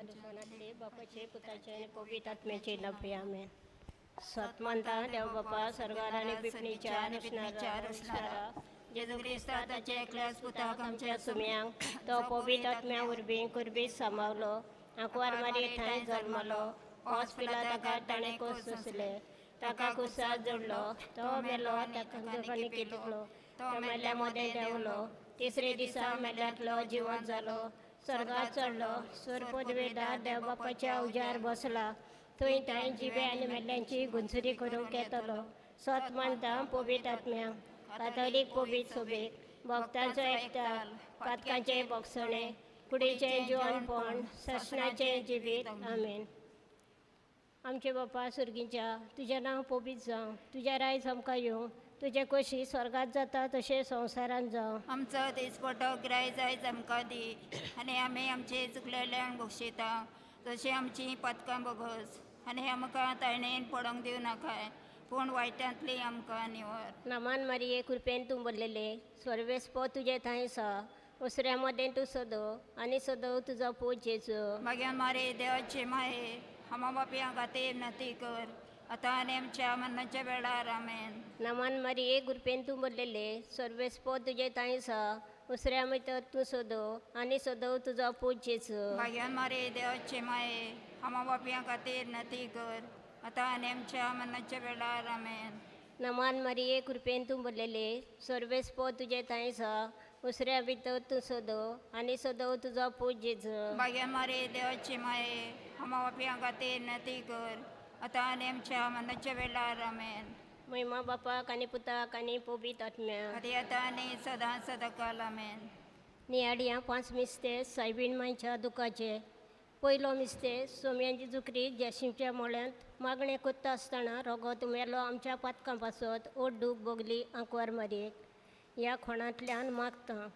दुकानातले बापाचे पुताचे आणि पवित्र आत्म्याचे नफे आमेन. सतमंता देव बापा सर्गार आणि बिपणीच्या रचणारा जेजू ख्रिस्ता ताचे एकल्याच पुताक आमच्या सुम्यांक तो पवित्र आत्म्या उर्बी कुर्बी सामावलो. आंकवार मारी थंय जल्मलो. ओस पिला ताका ताणें कोस सोंसले. ताका कुसात जोडलो. तो मेलो ताका दोगांनी कितलो. तो मेल्ल्या मदें देंवलो. तिसरे दिसा मेल्ल्यांतलो जिवंत जालो. स्वर्गात चडलो. स्वर पदवेदार देव बापाच्या उजार बसला. थंय थंय जिबे आनी मेल्ल्यांची गुंजरी करूंक येतलो. सत मानता पवित्र आत्म्यांक कातोलीक पवित्र सोबेक भक्तांचो एकठाल पातकांचे बोगसणे कुडीचें जिवनपण सशनाचें जिवीत आमेन. आमचे बापा सुर्गीच्या तुजें नांव पवित्र जावं. तुजें रायज आमकां येवं. तुजे कशी स्वर्गात जाता तशें संवसारांत जावं. आमचो दिसपटो गिरायज आयज आमकां दी आनी आमी आमचे चुकलेल्यांक बक्षिता तशी आमची पथकां बगस आनी आमकां तायणेन पडोंक दिवं नाकाय पूण वायटांतली आमकां निवड. नमान मारये कृपेन तूं भरलेले स्वर्वेस्पो तुजे थंय आसा. उसऱ्या मदें तूं सदो आनी सदो तुजो पूत जेजू. मागीर मारे देवाचे माये हामा बापया खातीर नती कर आतां आनी आमच्या मरणाच्या वेळार आमेन. नमान मारये कृपेन तूं भरलेले स्वर्वेस्पो तुजे थंय आसा. उसऱ्या भितर तूं सदो आनी सदो तुजो पूत जेजू. मागीर मारे देवाचे माये हामा बापया खातीर नती कर आतां आनी आमच्या मरणाच्या वेळार आमेन. नमान मारये कृपेन तूं भरलेले स्वर्वेस्पो तुजे थंय आसा. उसऱ्या भितर तूं सदो आनी सदो तुजो पूत जेजू. मागीर मारे देवाचे माये हामा बापया खातीर नती कर आतां आनी आमच्या मरणाच्या वेळार आमेन. महिमा बापाक आनी पुताक आनी पवित्र आत्म्याक आदी आतां आनी सदां सदांकाल आमेन. नियाड्या 5 मिस्ते सायबीण मांयच्या दुखाचे. पयलो मिस्ते सोम्यांची जुकरी जॅशिमच्या मोळ्यांत मागणें कोत्ता आसतना रगत मेलो आमच्या पातकां पासत ओट दूख बोगली आंकवार मारयेक. ह्या खोणांतल्यान मागता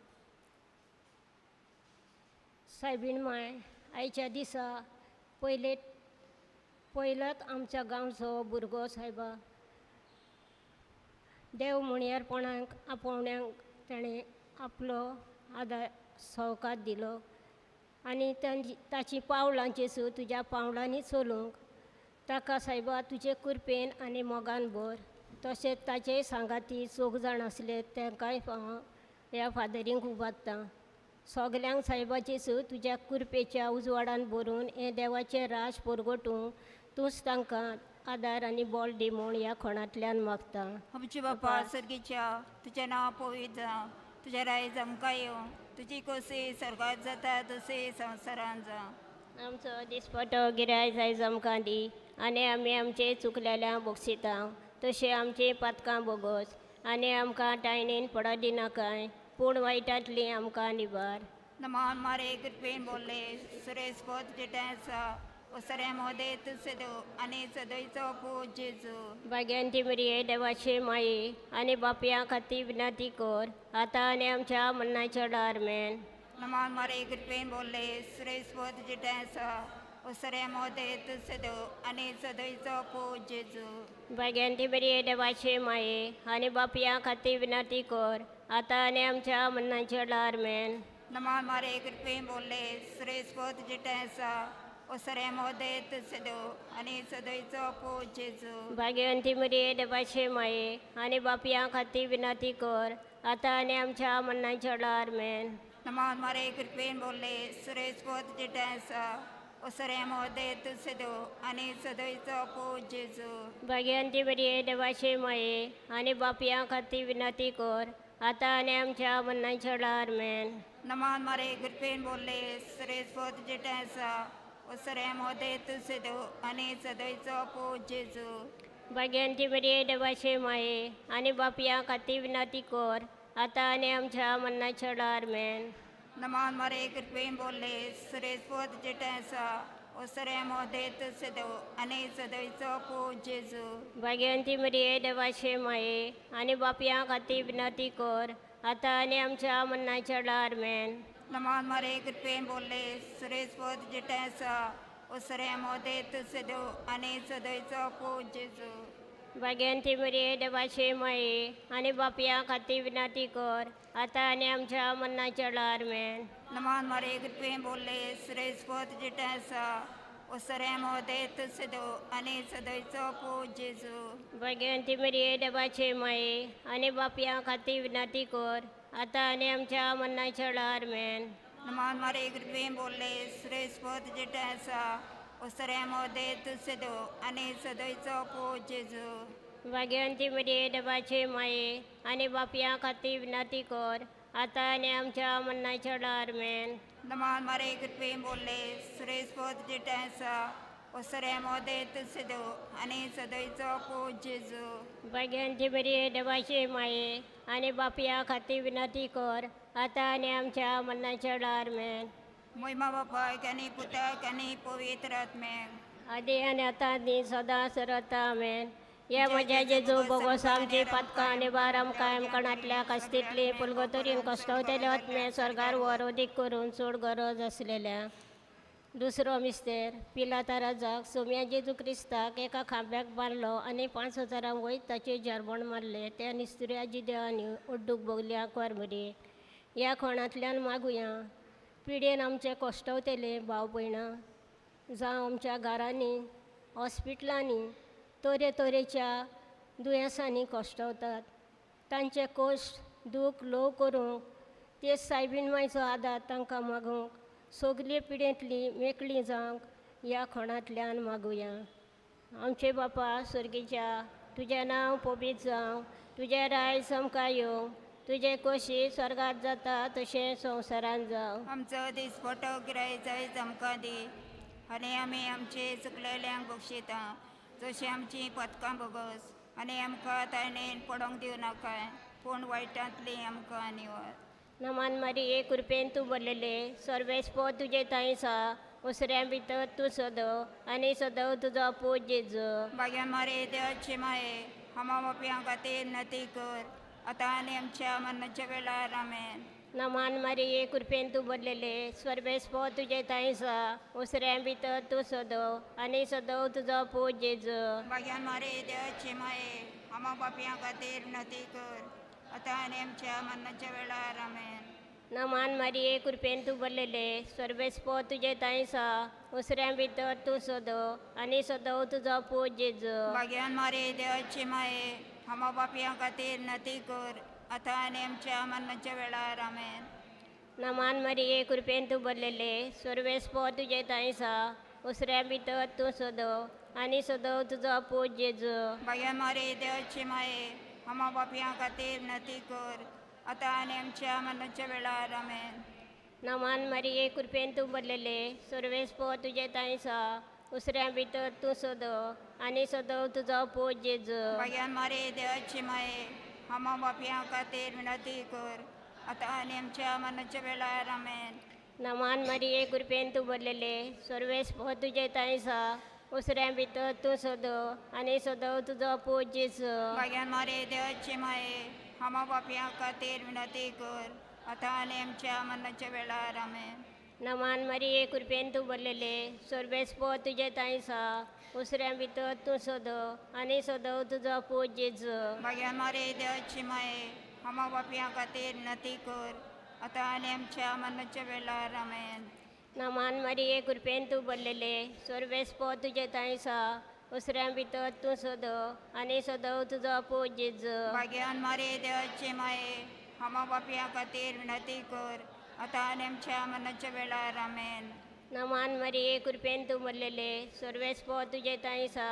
सायबीण माय आयच्या दिसा पयलोच आमच्या गांवचो भुरगो सायबा देव मुणयारपणाक आपोवण्यांक ताणें आपलो आदार सवकात दिलो आनी ताची पावलांची सू तुज्या पावलांनी चलूंक ताका सायबा तुजे कृपेन आनी मोगान भर. तशेंच ताचे सांगाती 4 जाण आसले तांकांय ह्या फादरींक उबारता. सगल्यांक सायबाची सू तुज्या कृपेच्या उजवाडान भरून हें देवाचें राज परगटूंक तूंच तांकां आदार आनी बोल दी म्हूण ह्या खोणांतल्यान मागता. आमचे बापा सर्गीच्या तुजें नांव पवित्र जावं. तुजें रायज आमकां येवं. तुजी कशी स्वर्गात जाता तशी संवसारांत जावं. आमचो दिसपटो गिरायज आयज आमकां दी आनी आमी आमचे चुकलेल्यांक बक्षिता तशें आमची पातकां बोगोस आनी आमकां टायणीन पडो दिनाकाय पूण वायटांतली आमकां निबार. नमान मारे कृपेन बोल्ले सुरेश पद जेटें आसा उसऱ्या मोदे तूं सदो आनी सदयचो पूत जेजू. भाग्यांती मरिये देवाचे माये आनी बापया खातीर विनंती कर आतां आनी आमच्या मरणाच्या वेळार आमेन. नमान मारे कृपेन बोल्ले सुरेश पद जेटें आसा उसऱ्या मोदे तूं सदो आनी सदयचो पूत जेजू. भाग्यांती मरिये देवाचे माये आनी बापया खातीर विनंती कर आतां आनी आमच्या मरणाच्या वेळार आमेन. नमान मारे कृपेन बोल्ले सुरेश पद जेटें आसा उसऱ्या मोदे तूं सदो आनी सदयचो पूत जेजू. भाग्यवंती मरिये देवाचे माये आनी बापया खातीर विनंती कर आतां आनी आमच्या मरणाच्या वेळार आमेन. नमान मारे कृपेन बोल्ले सुरेश पद जेटें आसा उसऱ्या मोदे तूं सदो आनी सदयचो पूत जेजू. भाग्यवंती मरिये देवाचे माये आनी बापया खातीर विनंती कर आतां आनी आमच्या मरणाच्या वेळार आमेन. नमान मारे कृपेन बोल्ले सुरेश पद जेटें आसा उसऱ्या मोदे तूं सदो आनी सदयचो पूत जेजू. भाग्यवंती मरिये देवाचे माये आनी बापया खातीर विनंती कर आतां आनी आमच्या मरणाच्या वेळार आमेन. नमान मारे कृपेन बोल्ले सुरेश पद जेटें आसा उसऱ्या मोदे तूं सदो आनी सदयचो पूत जेजू. भाग्यवंती मरिये देवाचे माये आनी बापया खातीर विनंती कर आतां आनी आमच्या मरणाच्या वेळार आमेन. नमान मारे कृपेन बोल्ले सुरेश पद जेटें आसा उसऱ्या मोदे तूं सदो आनी सदयचो पूत जेजू. भाग्यवंती मरिये देवाचे माये आनी बापया खातीर विनंती कर आतां आनी आमच्या मरणाच्या वेळार आमेन. नमान मारे कृपे बोलले श्रेष्ठपद जिटा आसा ओसऱ्या मोदे तुसदो आणि सदैचो पूज जेजू भाग्यवंती मरिये देवाचे माये आणि बापया खाती विनंती कर आता आणि आमच्या मरणाच्या वेळार मेन. नमान मारे कृपे बोलले श्रेष्ठपद जिटा आसा ओसऱ्या मोदे तुसदो आणि सदैचो पूज जेजू भाग्यवंती मरिये देवाचे माये आणि बापया खाती विनंती कर आता आणि आमच्या मरणाच्या वेळार मेन. नमान मारे कृपे बोलले श्रेष्ठपद जिटा आसा ओसऱ्या मोदे तुसदो आणि सदैचो पूज जेजू भाग्यवंती मरिये देवाचे माये आणि बापया खाती विनंती कर आता आणि आमच्या मरणाच्या वेळार मेन. महिमा बापाक आणि पुताक आणि पवित्र आत्म्याक आधी आणि आता आणि सदा सरता आमेन. या म्हज्या जेजू बोगोस आमची पातकां आनी बाराम कायम कणांतल्या कास्तीतली पुलगोतरीन कश्टवतेले आत्मे स्वर्गार वर अदीक करून चड गरज आसलेल्या. दुसरो मिस्तेर पिलाता राजाक सोम्या जेजू क्रिस्ताक एका खांब्याक बांदलो आनी 5,000 वयर ताचे जरबण मारले. त्या निस्तुऱ्याची देवांनी उड्डूक बोगल्याक वारबरी. ह्या कोणांतल्यान मागुया पिडेन आमचे कश्टवतेले भाव भयणां जावं आमच्या घरांनी हॉस्पिटलांनी तरेच्या दुयेंसांनी कश्टवतात. तांचे कश्ट दूख लो करूंक ते सायबीन मायचो आदार तांकां मागूंक सगली पिडेंतली मेकळी जावंक ह्या खणांतल्यान मागुया. आमचे बापा स्वर्गीच्या तुजें नांव पबीत जावं, तुजें राय समका येवं, तुजें खोशी स्वर्गांत जाता तशें संवसारांत जावं. आमचो दिसपटो गिराय जाय आमकां दी आनी आमी आमचे चुकलेल्यांक बक्षिता जशी आमची पथकां बोगस आनी आमकां तायणेन पडोंक दिवं नाकाय पूण वायटांतली आमकां निवड. नमान मारिये कृपेन तूं भरलेले सर्वेस्पो तुजे ताईसा उसऱ्या भितर तूं सदो आनी सदो तुजो पूज जेजू. भाग्यान मारे देवाची माये हामा बापयां खातीर नती कर आतां आनी आमच्या मरणाच्या वेळार आमेन. नमान मारिये कृपेन तूं भरलेले सर्वेस्पो तुजे ताईसा उसऱ्या भितर तूं सदो आनी सदो तुजो पूज जेजू. भाग्यान मारे देवाची माये हामा बापयां खातीर नती कर आतां आनी आमच्या मरणाच्या वेळार आमेन. नमान मारिये कृपेन तूं भरलेले सर्वेस्पो तुजे ताईसा उसऱ्या भितर तूं सदो आनी सदो तुजो पूज जेजू. भाग्यान मारे देवाची माये हामा बापयां खातीर नती कर आतां आनी आमच्या मरणाच्या वेळार आमेन. नमान मारिये कृपेन तूं भरलेले सर्वेस्पो तुजे ताईसा उसऱ्या भितर तूं सदो आनी सदो तुजो पूज जेजू. भाग्यान मारे देवाची माये हामा बापयां खातीर नती कर आतां आनी आमच्या मरणाच्या वेळार आमेन. नमान मारिये कृपेन तूं भरलेले सर्वेस्पो तुजे ताईसा उसऱ्या भितर तूं सदो आनी सदो तुजो पूज जेजू. भाग्यान मारे देवाची माये हामा बापयां खातीर विनंती कर आतां आनी आमच्या मरणाच्या वेळार आमेन. नमान मारिये कृपेन तूं भरलेले सर्वेस्पो तुजे ताईसा उसऱ्या भितर तूं सदो आनी सदो तुजो पूज जेजू. भाग्यान मारे देवाची माये हामा बापयां खातीर विनंती कर आतां आनी आमच्या मरणाच्या वेळार आमेन. नमान मारिये कृपेन तूं भरलेले सर्वेस्पो तुजे ताईसा उसऱ्या भितर तूं सदो आनी सदो तुजो पूज जेजू. भाग्यान मारे देवाची माये हामा बापयां खातीर विनंती कर आतां आनी आमच्या मरणाच्या वेळार आमेन. नमान मारिये कृपेन तूं भरलेले सर्वेस्पो तुजे ताईसा उसऱ्या भितर तूं सदो आनी सदो तुजो पूज जेजू. भाग्यान मारे देवाची माये हामा बापयां खातीर विनंती कर आतां आनी आमच्या मरणाच्या वेळार आमेन. नमान मारिये कृपेन तूं भरलेले सर्वेस्पो तुजे ताईसा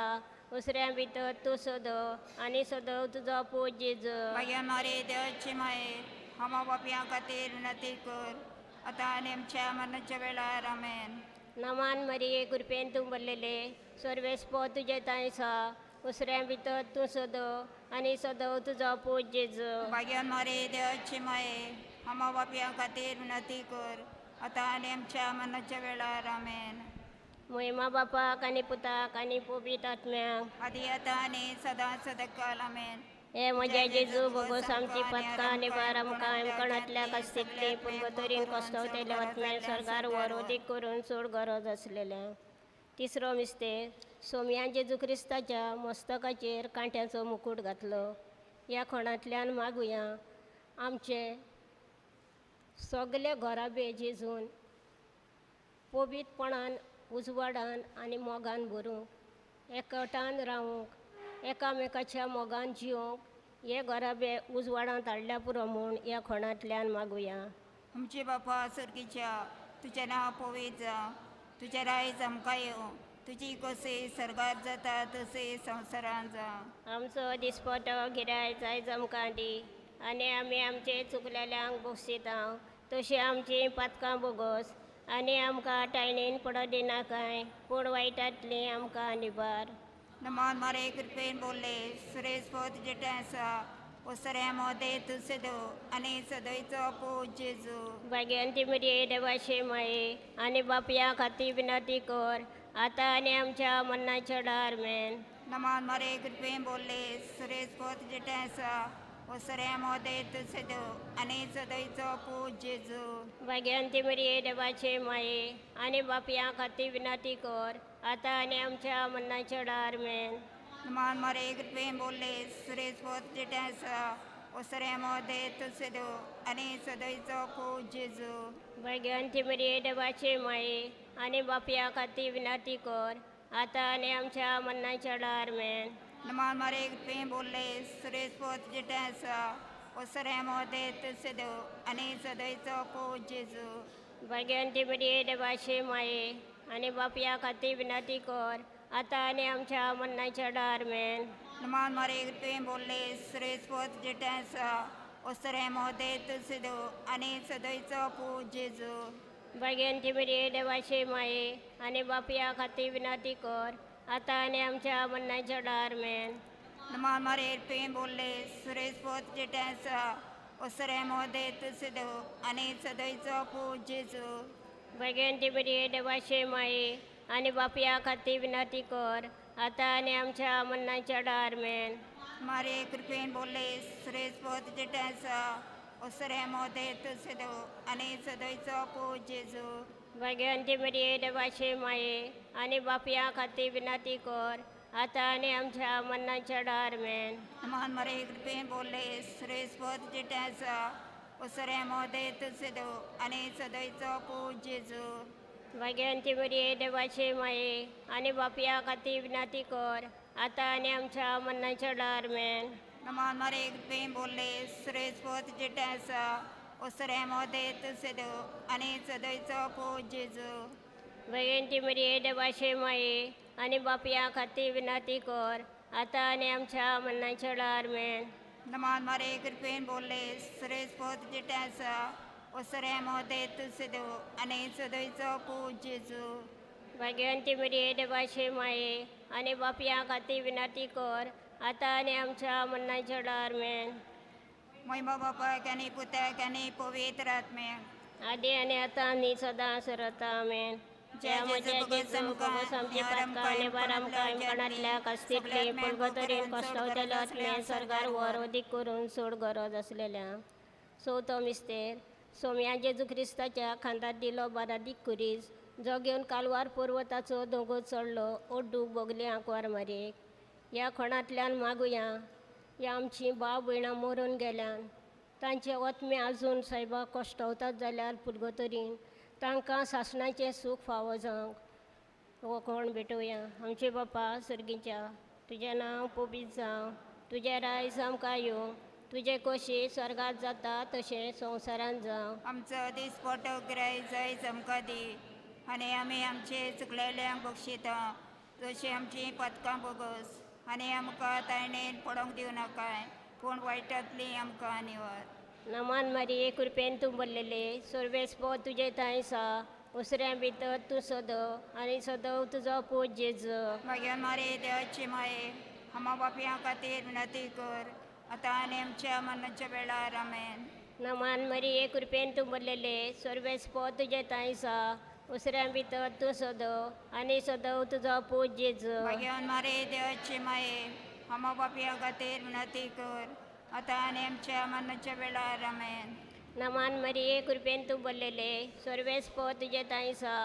उसऱ्या भितर तूं सदो आनी सदो तुजो पूज जेजू. भाग्यान मारे देवाची माये हामा बापयां खातीर विनंती कर आतां आनी आमच्या मरणाच्या वेळार आमेन. नमान मारिये कृपेन तूं भरलेले सर्वेस्पो तुजे ताईसा उसऱ्या भितर तूं सदो आनी सदो तुजो पूज जेजू. भाग्यान मारे देवाची माये हामा बापयां खातीर विनंती कर आतां आनी आमच्या मरणाच्या वेळार आमेन. महिमा बापाक आनी पुताक आनी पवित्र आत्म्याक आदी आतां आनी सदां सदांकाल आमेन. हे म्हज्या जेजू भोगोस आमची पथकां आनी बाराम कायम कणांतल्या कास्तीतली पुलगोतरीन कश्टवतेले आत्म्यान स्वर्गार वर अदीक करून चड गरज आसलेल्या. तिसरो मिस्तेर सोम्या जेजू क्रिस्ताच्या मस्तकाचेर कांट्याचो मुकूट घातलो. ह्या खणांतल्यान मागुया आमचे सगळे घरा बेजेजून पवित्रपणान उजवाडान आनी मोगान भरूंक एकठांय रावूंक एकामेकाच्या मोगान जिवंक हे घरा उजवाडांत हाडल्या पुरो म्हूण ह्या खणांतल्यान मागुया. आमचे बापा सर्गीच्या, तुझें नांव पवित्र जावं, तुजें रायज आमकां येवं, तुजी कशी सर्गात जाता तशी संवसारांत जावं. आमचो दिसपटो गिराय जायज आमकां दी आनी आमी आमचे चुकलेल्यांक बक्षिता तशी आमची पातकां बोगोस आनी आमकां टायणीन पडो दिनाकाय पूण वायटांतली आमकां निबार. नमान मारे कृपेन बोलले सुरेश पोत जेटे आसा उसरे मोदे तुसदो आनी सदैचो पूज जेजू. भाग्यवंती मरिये देवाचे माये आनी बापया खातीर विनंती कर आतां आनी आमच्या मरणाच्या वेळार मेन. नमान मारे कृपेन बोलले सुरेश पोत जेटे आसा उसरे मोदे तुसदो आनी सदैचो पूज जेजू. भाग्यवंती मरिये देवाचे माये आनी बापया खातीर विनंती कर आतां आनी आमच्या मरणाच्या वेळार मेन. नमान मारे कृपेन बोलले सुरेश पोत जेटे आसा उसरे मोदे तुसदो आनी सदैचो पूज जेजू. भाग्यवंती मरिये देवाचे माये आनी बापया खातीर विनंती कर आतां आनी आमच्या मरणाच्या वेळार मेन. नमान मारे कृपेन बोलले सुरेश पोत जेटे आसा उसरे मोदे तुसदो आनी सदैचो पूज जेजू. भाग्यवंती मरिये देवाचे माये आनी बापया खातीर विनंती कर आतां आनी आमच्या मरणाच्या वेळार मेन. नमान मारे कृपेन बोलले सुरेश पोत जेटे आसा उसरे मोदे तुसदो आनी सदैचो पूज जेजू. भाग्यवंती मरिये देवाचे माये आनी बापया खातीर विनंती कर आतां आनी आमच्या मरणाच्या वेळार मेन. नमान मारे कृपेन बोलले सुरेश पोत जेटे आसा उसरे मोदे तुसदो आनी सदैचो पूज जेजू. भाग्यवंती मरिये देवाचे माये आनी बापया खातीर विनंती कर आतां आनी आमच्या मरणाच्या वेळार मेन. मारे कृपेन बोलले सुरेश पोत जेटे आसा उसरे मोदे तुसदो आनी सदैचो पूज जेजू. भाग्यवंती मरिये देवाचे माये आनी बापया खातीर विनंती कर आतां आनी आमच्या मरणाच्या वेळार मेन. नमान मारे कृपेन बोलले सुरेश पोत जेटे आसा उसरे मोदे तुसदो आनी सदैचो पूज जेजू. भाग्यवंती मरिये देवाचे माये आनी बापया खातीर विनंती कर आतां आनी आमच्या मरणाच्या वेळार मेन. नमान मारे कृपेन बोलले सुरेश पोत जेटे आसा उसरे मोदे तुसदो आनी सदैचो पूज जेजू. भाग्यवंती मरिये देवाचे माये आनी बापया खातीर विनंती कर आतां आनी आमच्या मरणाच्या वेळार मेन. नमान मारे कृपेन बोलले सुरेश पोत जेटे आसा उसरे मोदे तुसदो आनी सदैचो पूज जेजू. भाग्यवंती मरिये देवाचे माये आनी बापया खातीर विनंती कर आतां आनी आमच्या मरणाच्या वेळार मेन. महिमा बापाक आनी पुताक आनी पवित्र आत्म्याक आदी आनी आतां आनी सदां सरता आमेन. जय म्हज्या जेजू भगवंत आमची पातकां आनी बार आमकां इमकणांतल्या कस्तींतली पुलगतरीन कश्टावतेल्या आत्म्यान सरकार वर अदीक करून चड गरज आसलेल्या. चवथो मिस्तेर सोम्या जेजू क्रिस्ताच्या खांदार दिलो बारादीक कुरीस जो घेवन कालवार पर्वताचो दोंगर चडलो ओड्डूक बोगले आंकवार मारेक. ह्या खणांतल्यान मागुया ह्या आमची भाव भयणां मरून गेल्यान तांचे आत्मे आजून सायबाक कश्टावतात जाल्यार पुलगतरीन तांकां सासणाचें सूख फावो जावंक हो कोण भेटोवया. आमचे बापा सर्गीच्या, तुजें नांव पवित्र जावं, तुजें रायज आमकां येवं, तुजें कशी स्वर्गांत जाता तशें संवसारांत जावं. आमचो दिसपटो गिराय जायज आमकां दी आनी आमी आमचे चुकलेल्यांक बक्षिता जशी आमची पथकां बोगस आनी आमकां तायणेन पडोंक दिवं नाकाय पूण वायटांतली आमकां निवार. नमान मारिये कृपेन तूं बरलेले सर्वेस्पो तुजे थंय आसा उसऱ्यां भितर तूं सदो आनी सदो तुजो पूज जेजू. मागीर मारे देवाची माये आमा बापया खातीर विनंती कर आतां आनी आमच्या मरणाच्या वेळार आमेन. नमान मारिये कृपेन तूं बरलेले सर्वेस्पो तुजे थंय आसा उसऱ्यां भितर तूं सदो आनी सदो तुजो पूज जेजू. मागीर मारे देवाची माये आमा बापया खातीर विनंती कर आतां आनी आमच्या मरणाच्या वेळार आमेन. नमान मारिये कृपेन तूं बरलेले सर्वेस्पो तुजे थंय आसा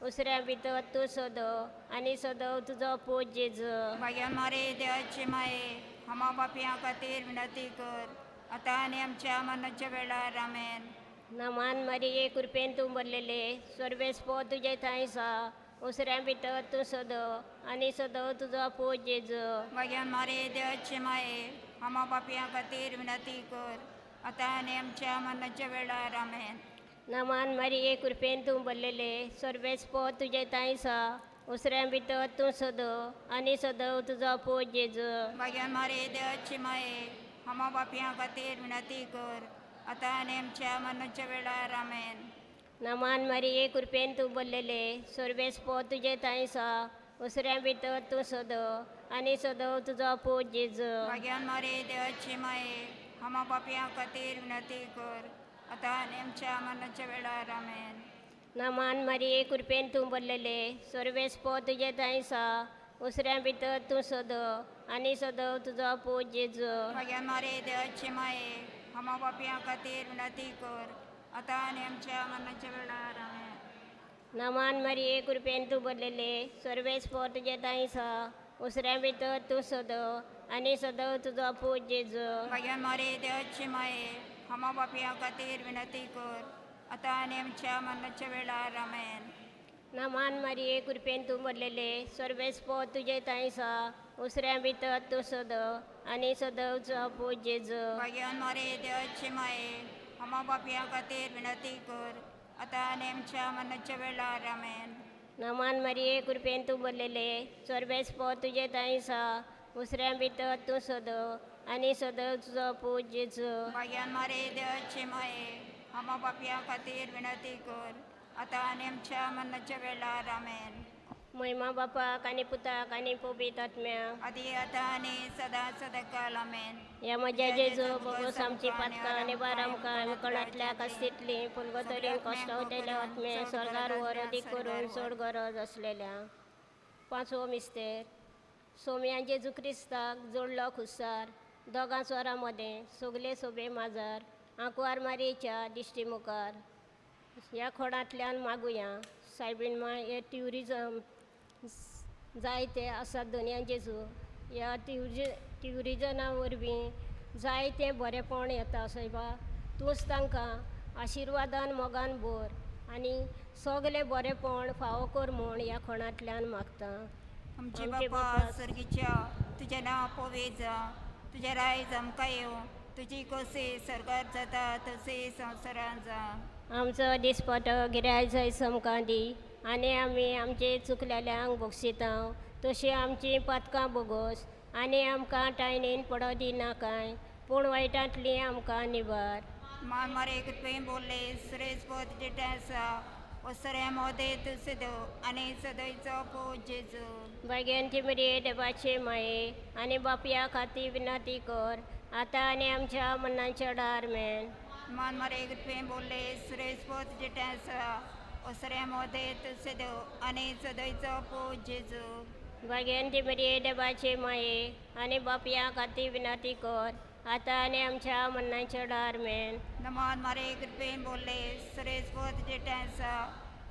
उसऱ्यां भितर तूं सदो आनी सदो तुजो पूज जेजू. मागीर मारे देवाची माये आमा बापया खातीर विनंती कर आतां आनी आमच्या मरणाच्या वेळार आमेन. नमान मरिये कृपेन तूं भरलेले सर्वेस्पो तुजे थंय आसा उसऱ्या भितर तूं सदो आनी सदो तुजो पूज जेजू मागीर मारे देवाचे माये आमा बापया खातीर विनंती कर आतां आनी आमच्या मरणाच्या वेळार आमेन. नमान मरिये कृपेन तूं भरलेले सर्वेस्पो तुजे थंय आसा उसऱ्या भितर तूं सदो आनी सदो तुजो पूज जेजू मागीर मारे देवाचे माये आमा बापया खातीर विनंती कर आतां आनी आमच्या मरणाच्या वेळार आमेन. नमान मरिये कृपेन तूं भरलेले सर्वेस्पो तुजे थंय आसा उसऱ्या भितर तूं सदो आनी सदो तुजो पूज जेजू मागीर मारे देवाचे माये आमा बापया खातीर विनंती कर आतां आनी आमच्या मरणाच्या वेळार आमेन. नमान मरिये कृपेन तूं भरलेले सर्वेस्पो तुजे थंय आसा उसऱ्या भितर तूं सदो आनी सदो तुजो पूज जेजू मागीर मारे देवाचे माये आमा बापया खातीर विनंती कर आतां आनी आमच्या मरणाच्या वेळार आमेन. नमान मरिये कृपेन तूं भरलेले सर्वेस्पो तुजे थंय आसा उसऱ्या भितर तूं सदो आनी सदो तुजो पूज जेजू मागीर मारे देवाचे माये आमा बापया खातीर विनंती कर आतां आनी आमच्या मरणाच्या वेळार आमेन. नमान मरिये कृपेन तूं भरलेले सर्वेस्पो तुजे थंय आसा उसऱ्या भितर तूं सदो आनी सदो तुजो पूज जेजू मागीर मारे देवाचे माये आमा बापया खातीर विनंती कर आतां आनी आमच्या मरणाच्या वेळार आमेन. नमान मरिये कृपेन तूं भरलेले सर्वेस्पो तुजे थंय आसा उसऱ्या भितर तूं सदो आनी सदो तुजो पूज जेजू मागीर मारे देवाचे माये आमा बापया खातीर विनंती कर आतां आनी आमच्या मरणाच्या वेळार आमेन. महिमा बापाक आनी पुताक आनी पवित्र आत्म्याक आदी आतां आनी सदां सदांकाल आमेन. या म्हज्या जेजू बगोस आमची पातकां आनी बार आमकां कणांतल्या कास्तींतली पुलगोतरीन कश्टावतेल्या आत्मे स्वर्गार वर अदीक करून चड गरज आसलेल्या. 5वो मिस्तेर सोम्या जेजू क्रिस्ताक जोडलो खुसार दोगां स्वरां मदें सगले सोबे माजार आंकवार मारयेच्या दिश्टी मुखार. ह्या खोडांतल्यान मागुया सायबीण मा हे ट्युरिजम जायते आसात दोनया जेजू ह्या ट्युरिजमा वरवीं जायते बरेपण येता सायबा तूंच तांकां आशिर्वादान मोगान भर आनी सगले बरेपण फावो कर म्हूण ह्या खोणांतल्यान मागता. आमचे बापा सर्गीच्या तुजें नांव पवित्र जावं तुजें रायज आमकां येवं तुजी कशी सरकार जाता तशी संवसारांत जावं. आमचो दिसपटो गिराय जाय समकां दी आनी आमी आमचे चुकलेल्यांक बक्षिता तशी आमची पातकां बोगोस आनी आमकां टायनीन पडो दिनाकाय पूण वायटांतली आमकां निबार. मान मारे कृपेन बोल्ले सुरेश पद जेटे आसा वसऱ्या मोदे तूं सदो आनी सदयचो पूज जेजू बागेन ती मरिये देवाचे माये आनी बापया खातीर विनंती कर आतां आनी आमच्या मरणाच्या वेळार आमेन. मान मारे कृपेन बोल्ले सुरेश पद जेटे आसा वसऱ्या मोदे तूं सदो आनी सदयचो पूज जेजू बागेन ती मरिये देवाचे माये आनी बापया खातीर विनंती कर आतां आनी आमच्या मरणाच्या वेळार आमेन. नमान मारे कृपेन बोल्ले सुरेश पद जेटे आसा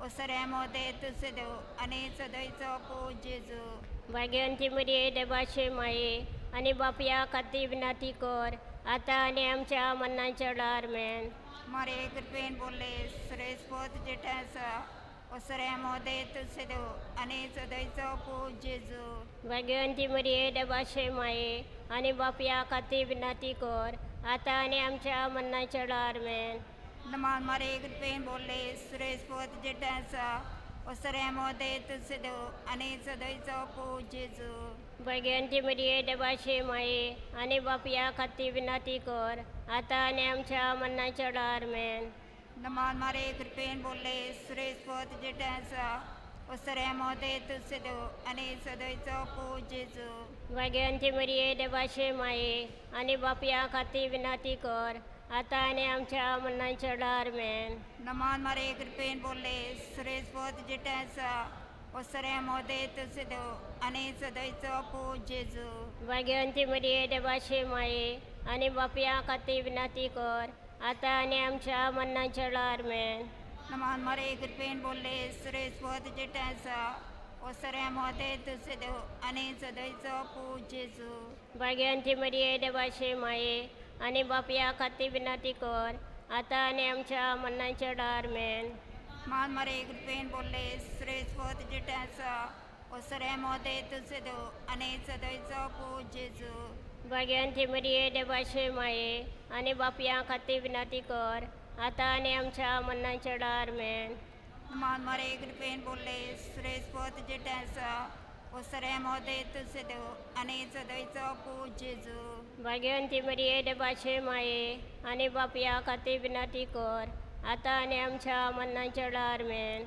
वसऱ्या मोदे तूं सदो आनी सदयचो पूज जेजू बागेन ती मरिये देवाचे माये आनी बापया खातीर विनंती कर आतां आनी आमच्या मरणाच्या वेळार आमेन. मारे कृपेन बोल्ले सुरेश पद जेटे आसा वसऱ्या मोदे तूं सदो आनी सदयचो पूज जेजू बागेन ती मरिये देवाचे माये आनी बापया खातीर विनंती कर आतां आनी आमच्या मरणाच्या वेळार आमेन. नमान मारे कृपेन बोल्ले सुरेश पद जेटे आसा वसऱ्या मोदे तूं सदो आनी सदयचो पूज जेजू बागेन ती मरिये देवाचे माये आनी बापया खातीर विनंती कर आतां आनी आमच्या मरणाच्या वेळार आमेन. नमान मारे कृपेन बोल्ले सुरेश पद जेटे आसा वसऱ्या मोदे तूं सदो आनी सदयचो पूज जेजू बागेन ती मरिये देवाचे माये आनी बापया खातीर विनंती कर आतां आनी आमच्या मरणाच्या वेळार आमेन. नमान मारे कृपेन बोल्ले सुरेश पद जेटे आसा वसऱ्या मोदे तूं सदो आनी सदयचो पूज जेजू बागेन ती मरिये देवाचे माये आनी बापया खातीर विनंती कर आतां आनी आमच्या मरणाच्या वेळार आमेन. नमान मारे कृपेन बोल्ले सुरेश पद जेटे आसा वसऱ्या मोदे तूं सदो आनी सदयचो पूज जेजू बागेन ती मरिये देवाचे माये आनी बापया खातीर विनंती कर आता आणि आमच्या मरणाच्या दरम्यान. मान मरे कृपेन बोलले श्रेष्ठ जिटाचा ओसरे मोदे तुझे दो आणि सदैचा पूज जेजू. भाग्यवंती मरिये देवाचे माये आणि बापया खाती विनंती कर आता आणि आमच्या मरणाच्या दरम्यान. मान मरे कृपेन बोलले श्रेष्ठ जिटाचा ओसरे मोदे तुझे दो आणि सदैचा पूज जेजू. भाग्यवंती मरिये देवाचे माये आणि बापया खाती विनंती कर आता आणि आमच्या मरणाच्या दरम्यान.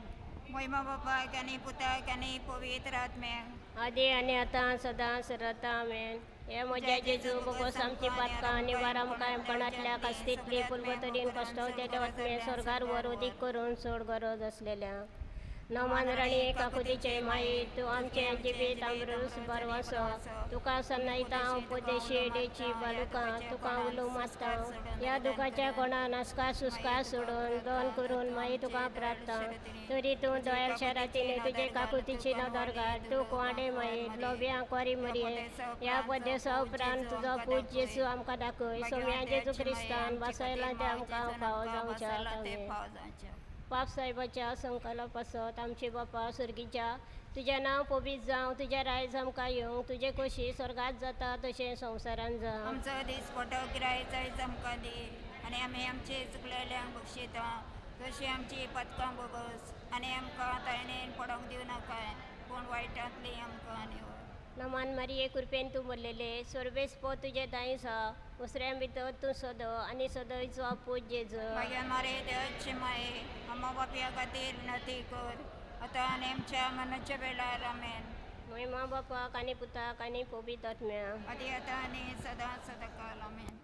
महिमा बापा आणि पुता आणि पवित्र आत्म्या. आधी आणि आता सदा सरत आमेन. हे म्हज्या जेजू बगोस आमची पातकां आनी वाराम कायम कणातल्या कास्तीतली पुलबतरीन कश्टावतेल्या वतमे स्वर्गार वर उदीक करून सोड गरज असलेल्या नमान राणी काकुतीचे माई तू आमचे जिबीत अमृत बरवासो तुका सन्नायता उपदेशी डेची बालुका तुका उलो माता या दुखाच्या कोणा नासका सुस्का सोडून दोन करून माई तुका प्रार्थना तरी तू दोयल शरातीने तुझे काकुतीची नदर घाल तू कोवाडे माई लोब्या कोरी मरिये या पद्देसा उपरांत तुझो पूज जेजू आमकां दाखय सोम्या जेजू क्रिस्तान बसयला ते आमकां फावो जावच्या पाप साहेबाच्या संकल्प पासत आमचे बापा सुर्गीच्या तुझे नांव पवित्र जावं तुझे रायज आमकां येवंक तुझे खोशी स्वर्गात जाता तशें संवसारान जावं. आमचो दीस पटक गिरायत जायत आमकां दी आनी आमी आमचे चुकलेल्यांक बक्षिता तशी आमची पथकां बोगस आनी आमकां तायणेन पडोंक दिवं नाकाय पूण वायटांतली आमकां निवड. नमान मारिये कृपेन तूं बरलेले सोर्बेस पो तुजे दायज हा उसऱ्यां भितर तूं सदो आनी सदयचो आपूज जेजू. मागीर मारे देवाचे माये अम्मा बापया खातीर विनंती कर आतां आनी आमच्या मनाच्या वेळार आमेन. महिमा बापाक आनी पुताक आनी पवित्र आत्म्या आदी आतां आनी सदां सदांकाल आमेन.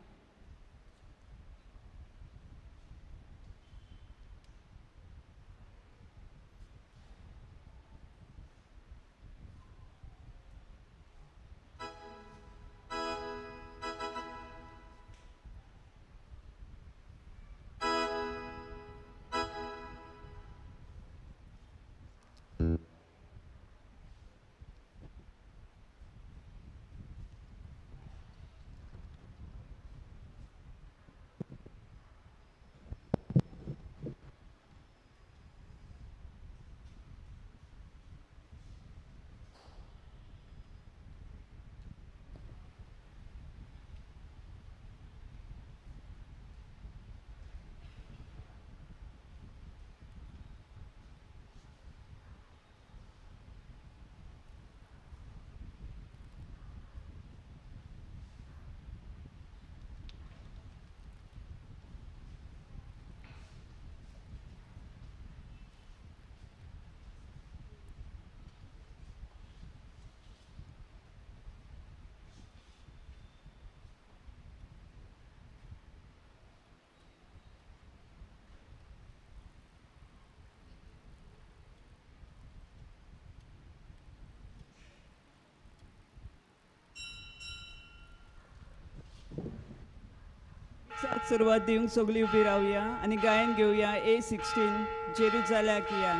सुरुवात दिवंक सगळी उबी रावया आणि गायन घेवया A16 जेरुसलेम या.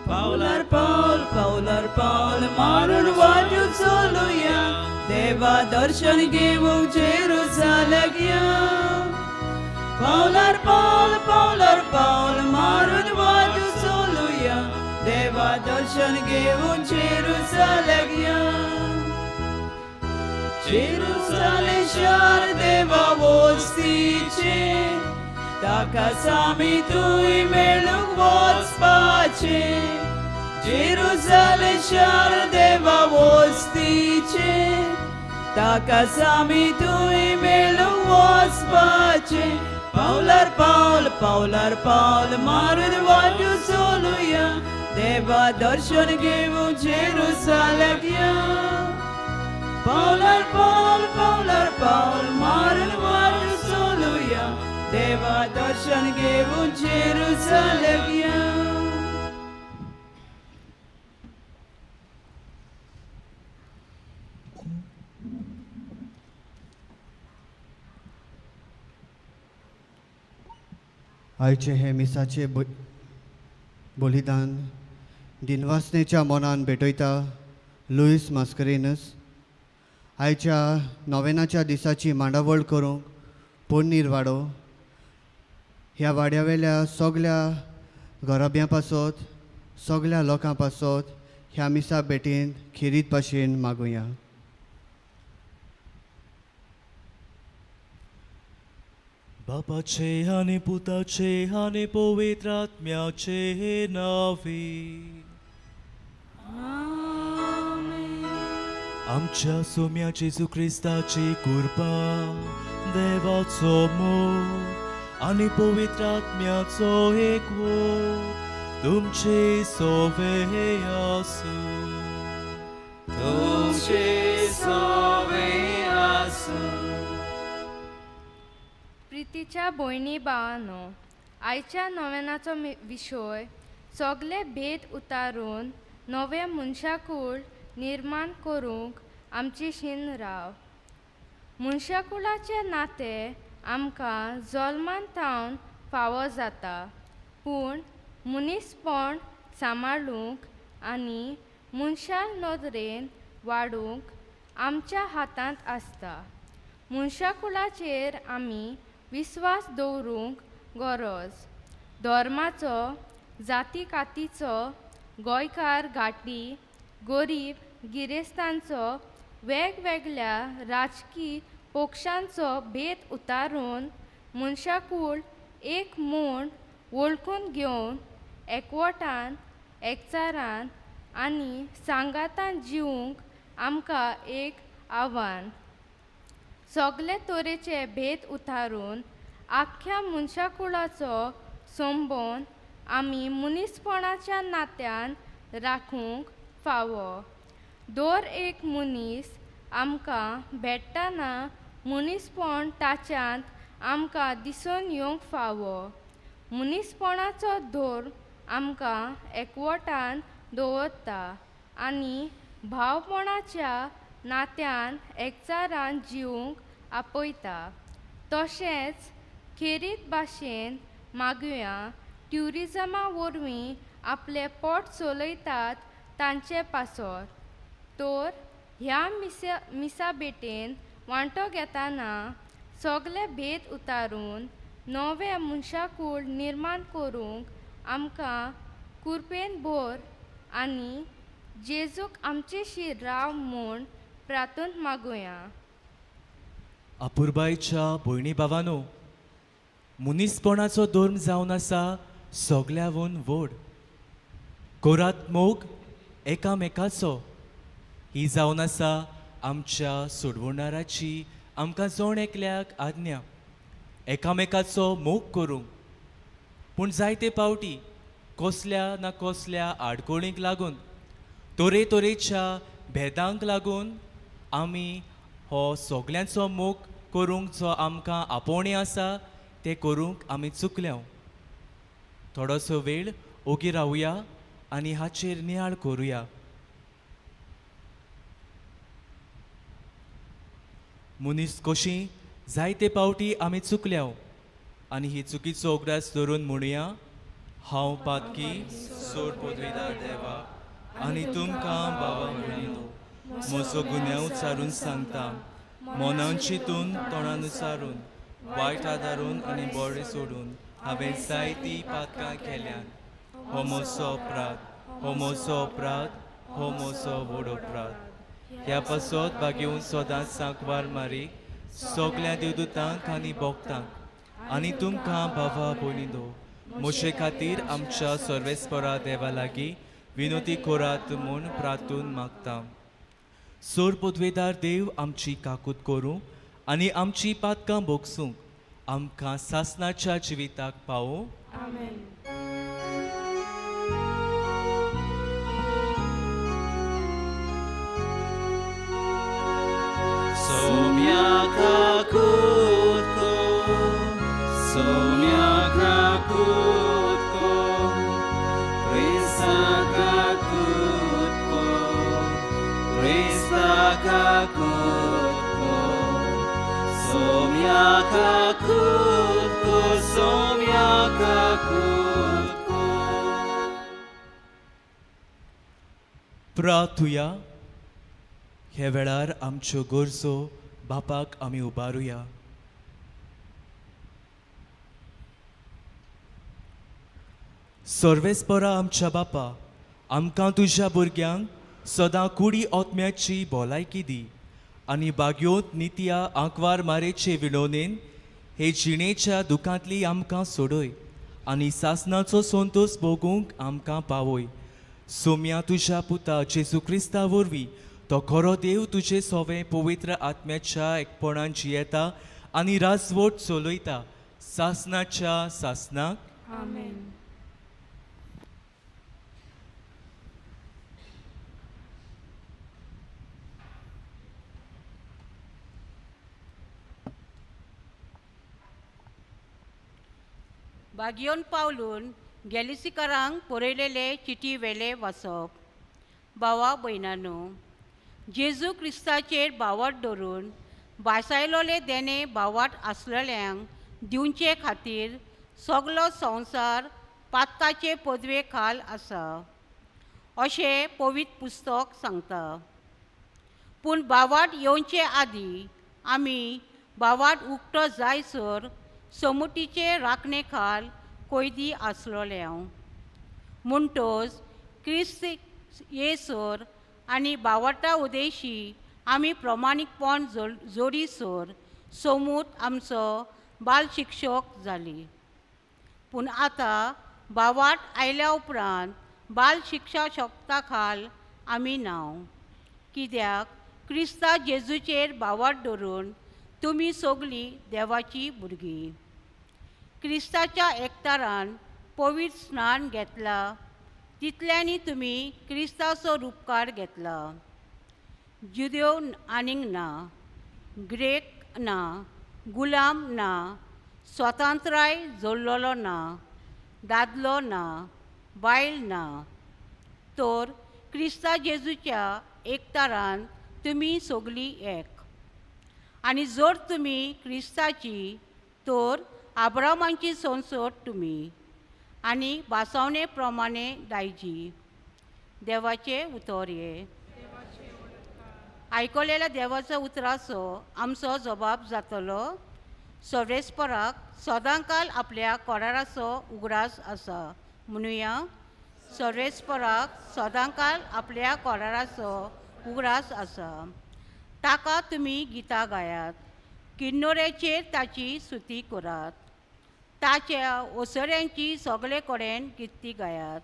पावलार पावल मारून वाजू चलूया देवा दर्शन घेवंक जेरुसलेम या. पावलार पावल मारून वाजू चलूया देवा दर्शन घेवंक जेरुसलेम या. जेरुसलेम शार देवा वस्तीचे ताका सामी तुय मेळूंक वचपाचे. जेरुसलेम शार देवा वस्तीचे ताका सामी तुय मेळूंक वचपाचे. पावलार पावल मारून वाजू चलूया देवा दर्शन घेवंक जेरुसलेम या. पावलार पावल मारून वाजू चलूया देवा दर्शन घेवंक जेरुसलेम या. आयचे हे मिसाचे बलिदान दिनवासनेच्या मनान भेटयता लुईस मास्करेनस आयच्या नोवेनाच्या दिसाची मांडावळ करूंक पोरणीर वाडो ह्या वाड्यावेल्या सगल्या घराब्यां पासत सगल्या लोकां पासत ह्या मिसा भेटेन खेरीत भाशेन मागुया. बापाचे आनी पुताचे आनी पवित्र आत्म्याचे नावी. आमच्या सोम्या जेजू क्रिस्ताची कृपा देवाचो मोग आनी पवित्र आत्म्याचो एकवो तुमचे सोवे आसूं. तुमचे सोवे आसूं. प्रितीच्या भयणी भावांनो, आयच्या नोवेनाचो विशय सगळे भेद उतारून नवे मनशाकूळ निर्माण करूंक आमची शीन राव. मनशाकुळाचे नातें आमकां जल्मान थावन फावो जाता, पूण मनीसपण सांबाळूंक आनी मनशाल नदरेन वाडूंक आमच्या हातांत आसता. मनशाकुळाचेर आमी विस्वास दवरूंक गरज. धर्माचो जाती कातीचो गोंयकार घाटी गरीब गिरेस्तांचो वेगवेगळ्या राजकीय पक्षांचो भेद उतारून मनशाकूळ एक म्हूण वळखून घेवन एकवटान एकचारान आनी सांगातान जिवंक आमकां एक आव्हान. सगळे तरेचे भेद उतारून आख्ख्या मनशाकुळाचो संबंद आमी मनीसपणाच्या नात्यान राखूंक फावो. दर एक मनीस आमकां भेटतना मनीसपण ताच्यांत आमकां दिसून येवंक फावो. मनीसपणाचो धोर आमकां एकवटान दवरता आनी भावपणाच्या नात्यान एकचारान जिवंक आपयता. तशेंच खेरीत भाशेन मागुया ट्युरिजमा वरवीं आपलें पोट चलयतात तांचे पासर. तर ह्या मिसा भेटेन वांटो घेतना सगळे भेद उतारून नवे मनशाकूळ निर्माण करूंक आमकां कृपेन भर आनी जेजूक आमचेशी राव म्हूण प्रार्थून मागुया. अपुर्बायच्या भयणी भावांनो, मनीसपणाचो धर्म जावन आसा सगळ्यावून व्हड. कोरात मोग एकामेकाचो ही जावन आसा आमच्या सोडवणाराची आमकां जोण एकल्याक आज्ञा एकामेकाचो मोग करूंक. पूण जायते पावटी कसल्या ना कसल्या आडकोळींक लागून तरेच्या भेदांक लागून आमी हो सगळ्यांचो मोग करूंक जो आमकां आपोवणें आसा तें करूंक आमी चुकल्या. थोडोसो वेळ ओगी रावया आनी हाचेर नियाळ करुया. मनीस कशी जायते पावटी आमी चुकल्या आनी ही चुकीचो उगडास धरून म्हणुया, हांव पातकी सोड पदवीदार देवा आनी तुमकां भावा भयणीनो म्हजो गुन्यांव चारून सांगता. मनान चिंतून तोंडान उचारून वायट आदारून आनी बरें सोडून हांवें जायतीं पातकां केल्यान. हो म्हजो अपराध, हो म्हजो अपराध, हो म्हजो व्हड अपराध. ह्या पासत भागेवन सदांच सांकवार मारी सगळ्या देवदूतांक आनी भोगतांक आनी तुमकां भावा भयणीनो म्हजे खातीर आमच्या सर्वेस्परा देवा लागीं विनोती करात म्हूण प्रार्थून मागता. सोर पदवेदार देव आमची काकूत करूं आनी आमची पातकां भोगसूंक आमकां सासणाच्या जिविताक पावो. Somia kakutko, somia kakutko, Krista kakutko, Krista kakutko, somia kakutko, somia kakutko. प्रार्थुया. हे वेळार आमच्यो गरजो बापाक आमी उबारुया. सर्वेस्परा आमच्या बापा, आमकां तुज्या भुरग्यांक सदां कुडी ओतम्याची भलायकी दी आनी बाग्योत नित्या आंकवार मारेचे विणोनेन हे जिणेच्या दुखांतली आमकां सोडय आनी सासनाचो संतोष भोगूंक आमकां पावय. सोम्या तुज्या पुता जेजू क्रिस्ता वरवीं तो खरो देव तुजे सोवे पवित्र आत्म्याच्या एकपणान जियेता आनी राजवट चलयता सासनाच्या सासनाक. आमेन. बागयोन पावलून गॅलिसिकारांक बरयलेले चिटी वेले वाचप. भावा भयणांनो, जेजू क्रिस्ताचेर भावट धरून भासायलोले देणे भावाट आसलेल्यांक दिवचे खातीर सगलो संवसार पातकाचे पदवे खाल आसा अशें पवित्र पुस्तक सांगता. पूण भावाट येवचे आदीं आमी भावाट उक्तो जायसर समुटीचे राखणे खाल कोयदी आसलोल्यांव. म्हणटोच क्रिस्त येसर आनी भावाटा उदेशी आमी प्रमाणीकपण जोडीसर समूत आमचो बाल शिक्षक जाली. पूण आतां भावाट आयल्या उपरांत बाल शिक्षा शक्ता खाल आमी नाव. कित्याक क्रिस्ता जेजूचेर भावाट धरून तुमी सगलीं देवाची भुरगीं. क्रिस्ताच्या एकतारान पवित्र स्नान घेतला तितल्यांनी तुमी क्रिस्ताचो रूपकार घेतला. जुदेव आनीक ना, ग्रेक ना, गुलाम ना, स्वतंत्राय जोडलेलो ना, दादलो ना, बायल ना, तर क्रिस्ता जेजूच्या एकतारान तुमी सगलीं एक. आनी जर तुमी क्रिस्ताची तर आब्रामांची संसद तुमी आनी भासावणे प्रमाणे दायजी. देवाचे उतर हे. आयकलेल्या देवाचो उतराचो आमचो जबाब जातलो. सर्वेस्पराक सदांकाल आपल्या कराराचो उगडास आसा. म्हणुया, सर्वेस्पराक सदांकाल आपल्या कराराचो उगडास आसा. ताका तुमी गितां गायात, किन्नोरेचेर ताची स्तुती करात, ताच्या ओसऱ्यांची सगळे कडेन गित्ती गायात,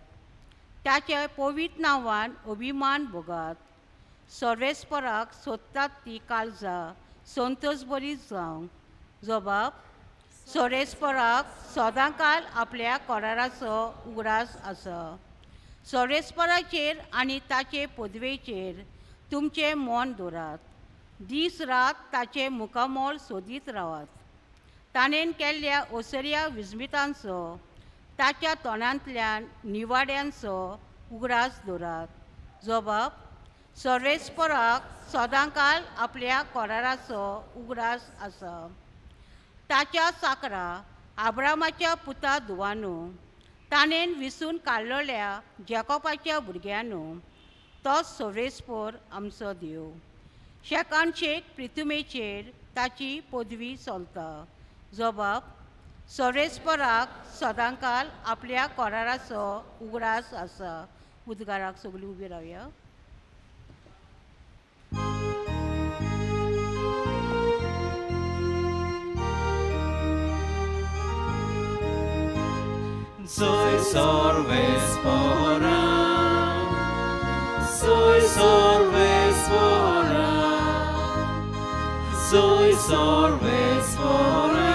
ताच्या पवित्र नांवान अभिमान भोगात. सर्वेस्पराक सोदतात ती काळजां संतोश बरी जावं. जबाब: सर्वेस्पराक सदांकाल आपल्या कराराचो उगडास आसा. सर्वेस्पराचेर आनी ताचे पदवेचेर तुमचें मन दवरात. दीस रात ताचे मुखामोल सोदीत रावात. ताणेन केल्ल्या ओसऱ्या विस्मितांचो ताच्या तोंडांतल्यान निवाड्यांचो उगडास दवरात. जबाब: सर्वेस्पराक सदांकाल आपल्या कराराचो उगडास आसा. ताच्या चाकरा आब्रामाच्या पुता धुवानो, ताणेन विसून काडलेल्या जॅकोबाच्या भुरग्यानो, तोच सर्वेस्पर आमचो देव. शेकानशेक प्रितुमेचेर ताची पदवी चलता. जबाब: सर्वेस्पराक सदांकाल आपल्या कराराचो उगडास आसा. उद्गाराक सगळीं उबी रावया. Soy Sorvespora, soy Sorvespora, soy Sorvespora,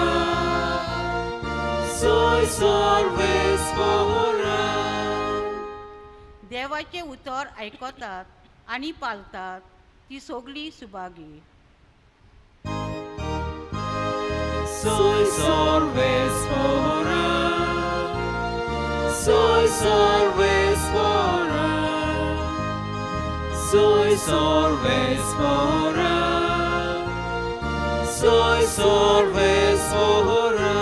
soy Sorvespora. देवाचे उतर आयकतात आनी पालतात ती सगळीं Subhagi. Soy Sorvespora, soy Sorvespora, soy Sorvespora, soy Sorvespora.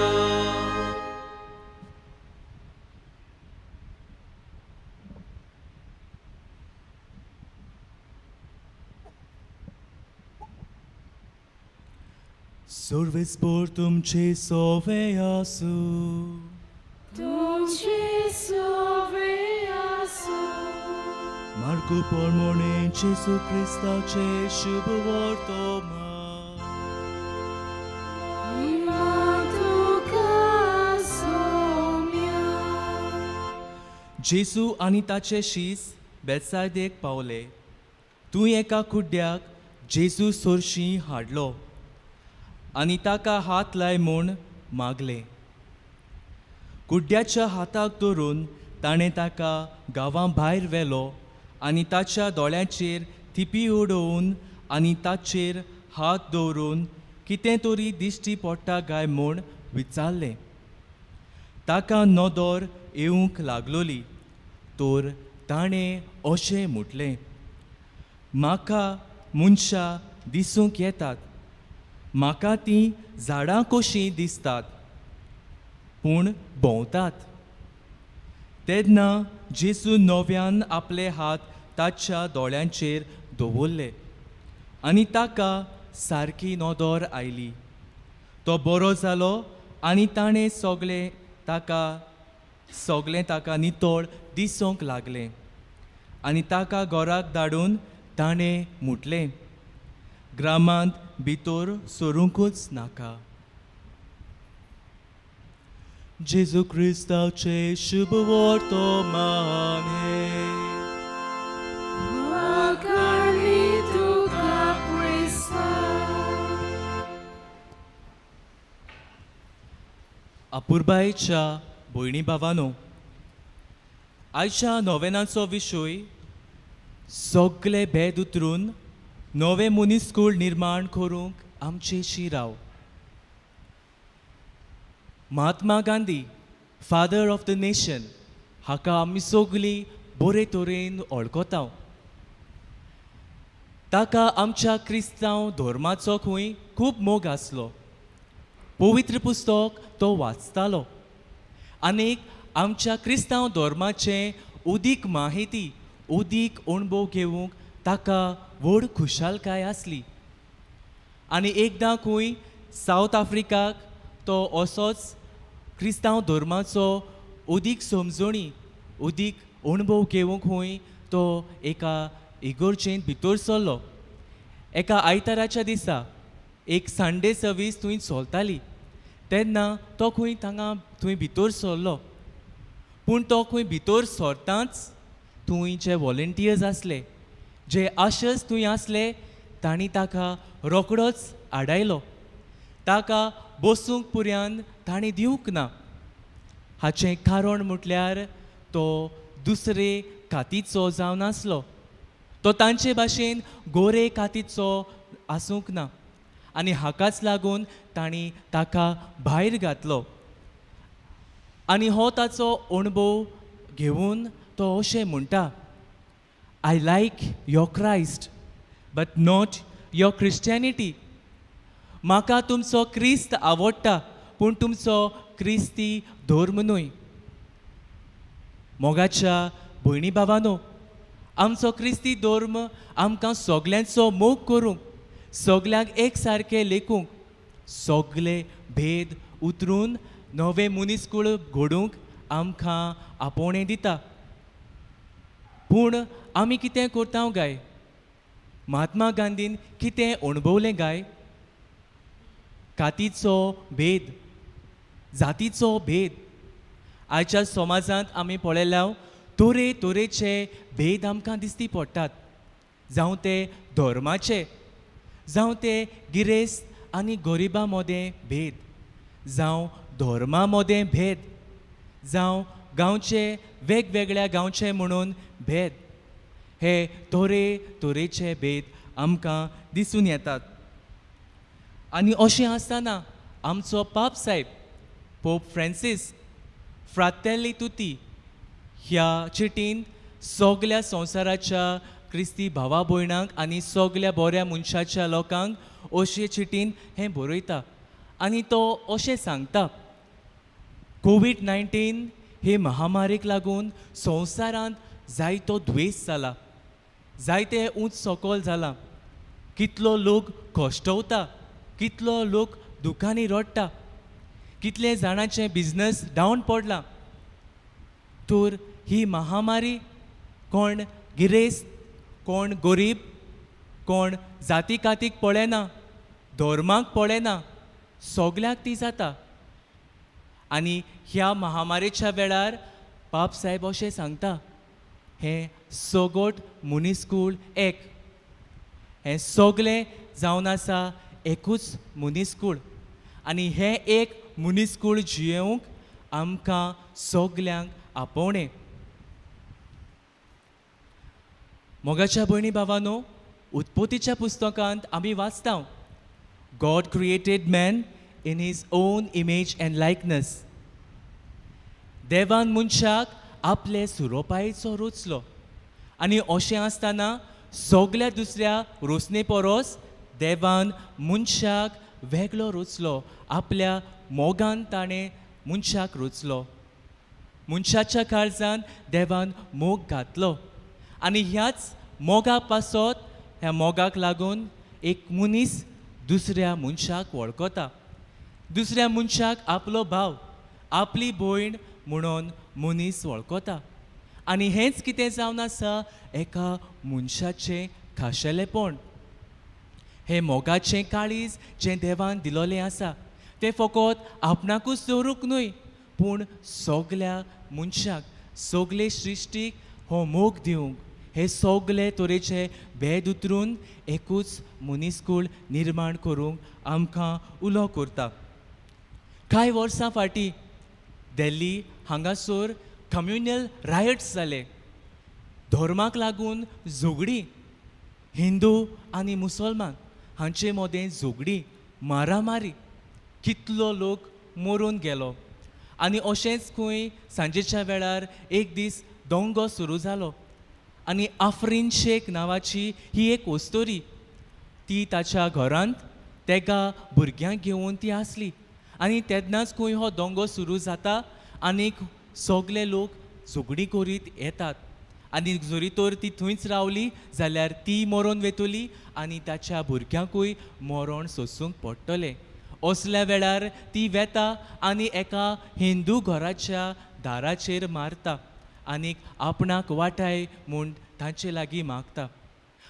सर्वेस्पर तुमचे सोवे आसू मार्को पोरमोणे जेसू क्रिस्ताचे शुभ वर्तमान जेसू आनी ताचे शीस बेतसायदेक पावले तूं एका कुड्ड्याक जेसू सोरशीं हाडलो आनी ताका हात लाय म्हूण मागले कुड्ड्याच्या हाताक धरून ताणें ताका गांवां भायर व्हेलो आनी ताच्या दोळ्यांचेर थिपी उडोवन आनी ताचेर हात दवरून कितें तरी दिश्टी पडटा काय म्हूण विचारलें ताका नदर येवंक लागलोली तर ताणें अशें म्हटलें म्हाका मनशां दिसूंक येतात म्हाका तीं झाडां कशीं दिसतात पूण भोंवतात तेन्ना जेसू नव्यान आपले हात ताच्या दोळ्यांचेर दवरले आनी ताका सारकी नदर आयली तो बरो जालो आनी ताणें सगळें ताका नितळ दिसूंक लागलें आनी ताका घराक धाडून ताणें म्हटलें ग्रामांत भितर सरूंकूच नाका जेजू क्रिस्ताचे शुभ वर्तमान हे अपुर्बायेच्या भयणी भावांनो आयच्या नोवेनाचो विशय सगळे भेद उतरून नवे मुनिस्कूल निर्माण करूंक आमचे शिराव Mahatma Gandhi father of the nation हाका आमी सगळीं बरे तरेन वळखता ताका आमच्या क्रिस्तांव धर्माचो खंय खूब मोग आसलो पवित्र पुस्तक तो वाचतालो आनीक आमच्या क्रिस्तांव धर्माचें उदीक माहिती उदीक अणभव घेवंक ताका व्हड खुशालकाय आसली आनी एकदां खंय सावथ आफ्रिकाक तो असोच क्रिस्तांव धर्माचो उदीक समजणी उदीक अणभव घेवंक खंय तो एका इगोर्जेंत भितर सरलो एका आयताराच्या दिसा एक संडे सर्वीस थंय चलताली तेन्ना तो खंय थंय भितर सरलो पूण तो खंय भितर सरताच थंय जे वॉलंटियर्स आसले जे आशर्स थंय आसले तांणी ताका रोखडोच आडायलो ताका बसूंक पुर्यान ताणें दिवंक ना हाचें कारण म्हटल्यार तो दुसरे कातीचो जावन आसलो तो तांचे भाशेन गोरे कातीचो आसूंक ना आनी हाकाच लागून तांणी ताका भायर घातलो आनी हो ताचो अणभव घेवन तो अशें म्हणटा I like your Christ but not your Christianity म्हाका तुमचो क्रिस्त आवडटा पूण तुमचो क्रिस्ती धर्म न्हय मोगाच्या भयणी भावांनो आमचो क्रिस्ती धर्म आमकां सगल्यांचो मोग करूंक सगल्यांक एक सारकें लेखूंक सगळे भेद उतरून नवे मुनिस्कूळ घडोवंक आमकां आपोवणें दिता पूण आमी कितें करता गाय महात्मा गांधीन कितें अणभवलें गाय कातीचो भेद जातीचो भेद आयच्या समाजांत आमी पळयल्या तोरे तोरेचे भेद आमकां दिसती पडटात जावं ते धर्माचे जावं ते गिरेस्त आनी गरिबां मदें भेद जावं धर्मा मदें भेद जावं गांवचे वेगवेगळ्या गांवचे म्हणून भेद हे तोरे तोरेचे भेद आमकां दिसून येतात आनी अशें आसतना आमचो पाप साहेब पोप फ्रांसीस फ्रातेल्ली तुती ह्या चिटीन सगल्या संवसाराच्या क्रिस्ती भावा भयणांक आनी सगल्या बऱ्या मनशाच्या लोकांक अशे चिटीन हें बरयता आनी तो अशें सांगता कोवीड-19 हे महामारीक लागून संवसारांत जायतो द्वेस जाला जायते उंच सकल जाला कितलो लोक कश्टवता कितलो लोक दुकानी रडटा, कितले जाणांचे बिझनस डावन पडला. तर ही महामारी कोण गिरेस्त, कोण गरीब, कोण जाती कातीक पळयना, धर्माक पळयना, सगल्याक ती जाता. आनी ह्या महामारीच्या वेळार बाब साहेब अशें सांगता, हें सगोट मनीसकूळ एक, हें सगलें जावन आसा एकूच मनीसकूळ. आनी हें एक मनीसकूळ जियेवंक आमकां सगल्यांक आपोवणें. मोगाच्या भयणी भावांनो, उत्पत्तीच्या पुस्तकांत आमी वाचता, God created man in his own image and likeness. देवान मनशाक आपले सुरोपायेचो रचलो. आनी अशें आसतना सगल्या दुसऱ्या रोसने परस देवान मनशाक वेगळो रचलो. आपल्या मोगान ताणें मनशाक रचलो. मनशाच्या काळजान देवान मोग घातलो. आनी ह्याच मोगा पासत ह्या मोगाक लागून एक मनीस दुसऱ्या मनशाक वळखता. दुसऱ्या मनशाक आपलो भाव, आपली भयण म्हणून मनीस वळखता. आनी हेंच कितें जावन आसा एका मनशाचें खाशेलेपण. हें मोगाचें काळीज जें देवान दिलोलें आसा तें फकत आपणाकूच दवरूंक न्हय, पूण सगल्या मनशाक, सगले सृश्टीक हो मोग दिवंक हे सगले तरेचे भेद उतरून एकूच मनीसकूळ निर्माण करूंक आमकां उलो करता. कांय वर्सां फाटीं दिल्ली हांगासर कम्युनल रायट्स जाले. धर्माक लागून झगडी, हिंदू आनी मुसलमान हांचे मदें झगडी, मारामारी, कितलो लोक मरून गेलो. आनी अशेंच खंय सांजेच्या वेळार एक दीस दोंगो सुरू जालो. आनी आफरीन शेख नांवाची ही एक वस्तोरी, ती ताच्या घरांत तेका भुरग्यांक घेवन ती आसली. आनी तेन्नाच खंय हो दोंगो सुरू जाता आनीक सगले लोक झगडी करीत येतात. आनी जरी तर ती थंयच रावली जाल्यार ती मरून वेतली आनी ताच्या भुरग्यांकूय मरण सोंसूंक पडटलें. असल्या वेळार ती वेता आनी एका हिंदू घराच्या दाराचेर मारता आनीक आपणाक वाटाय म्हूण तांचे लागीं मागता.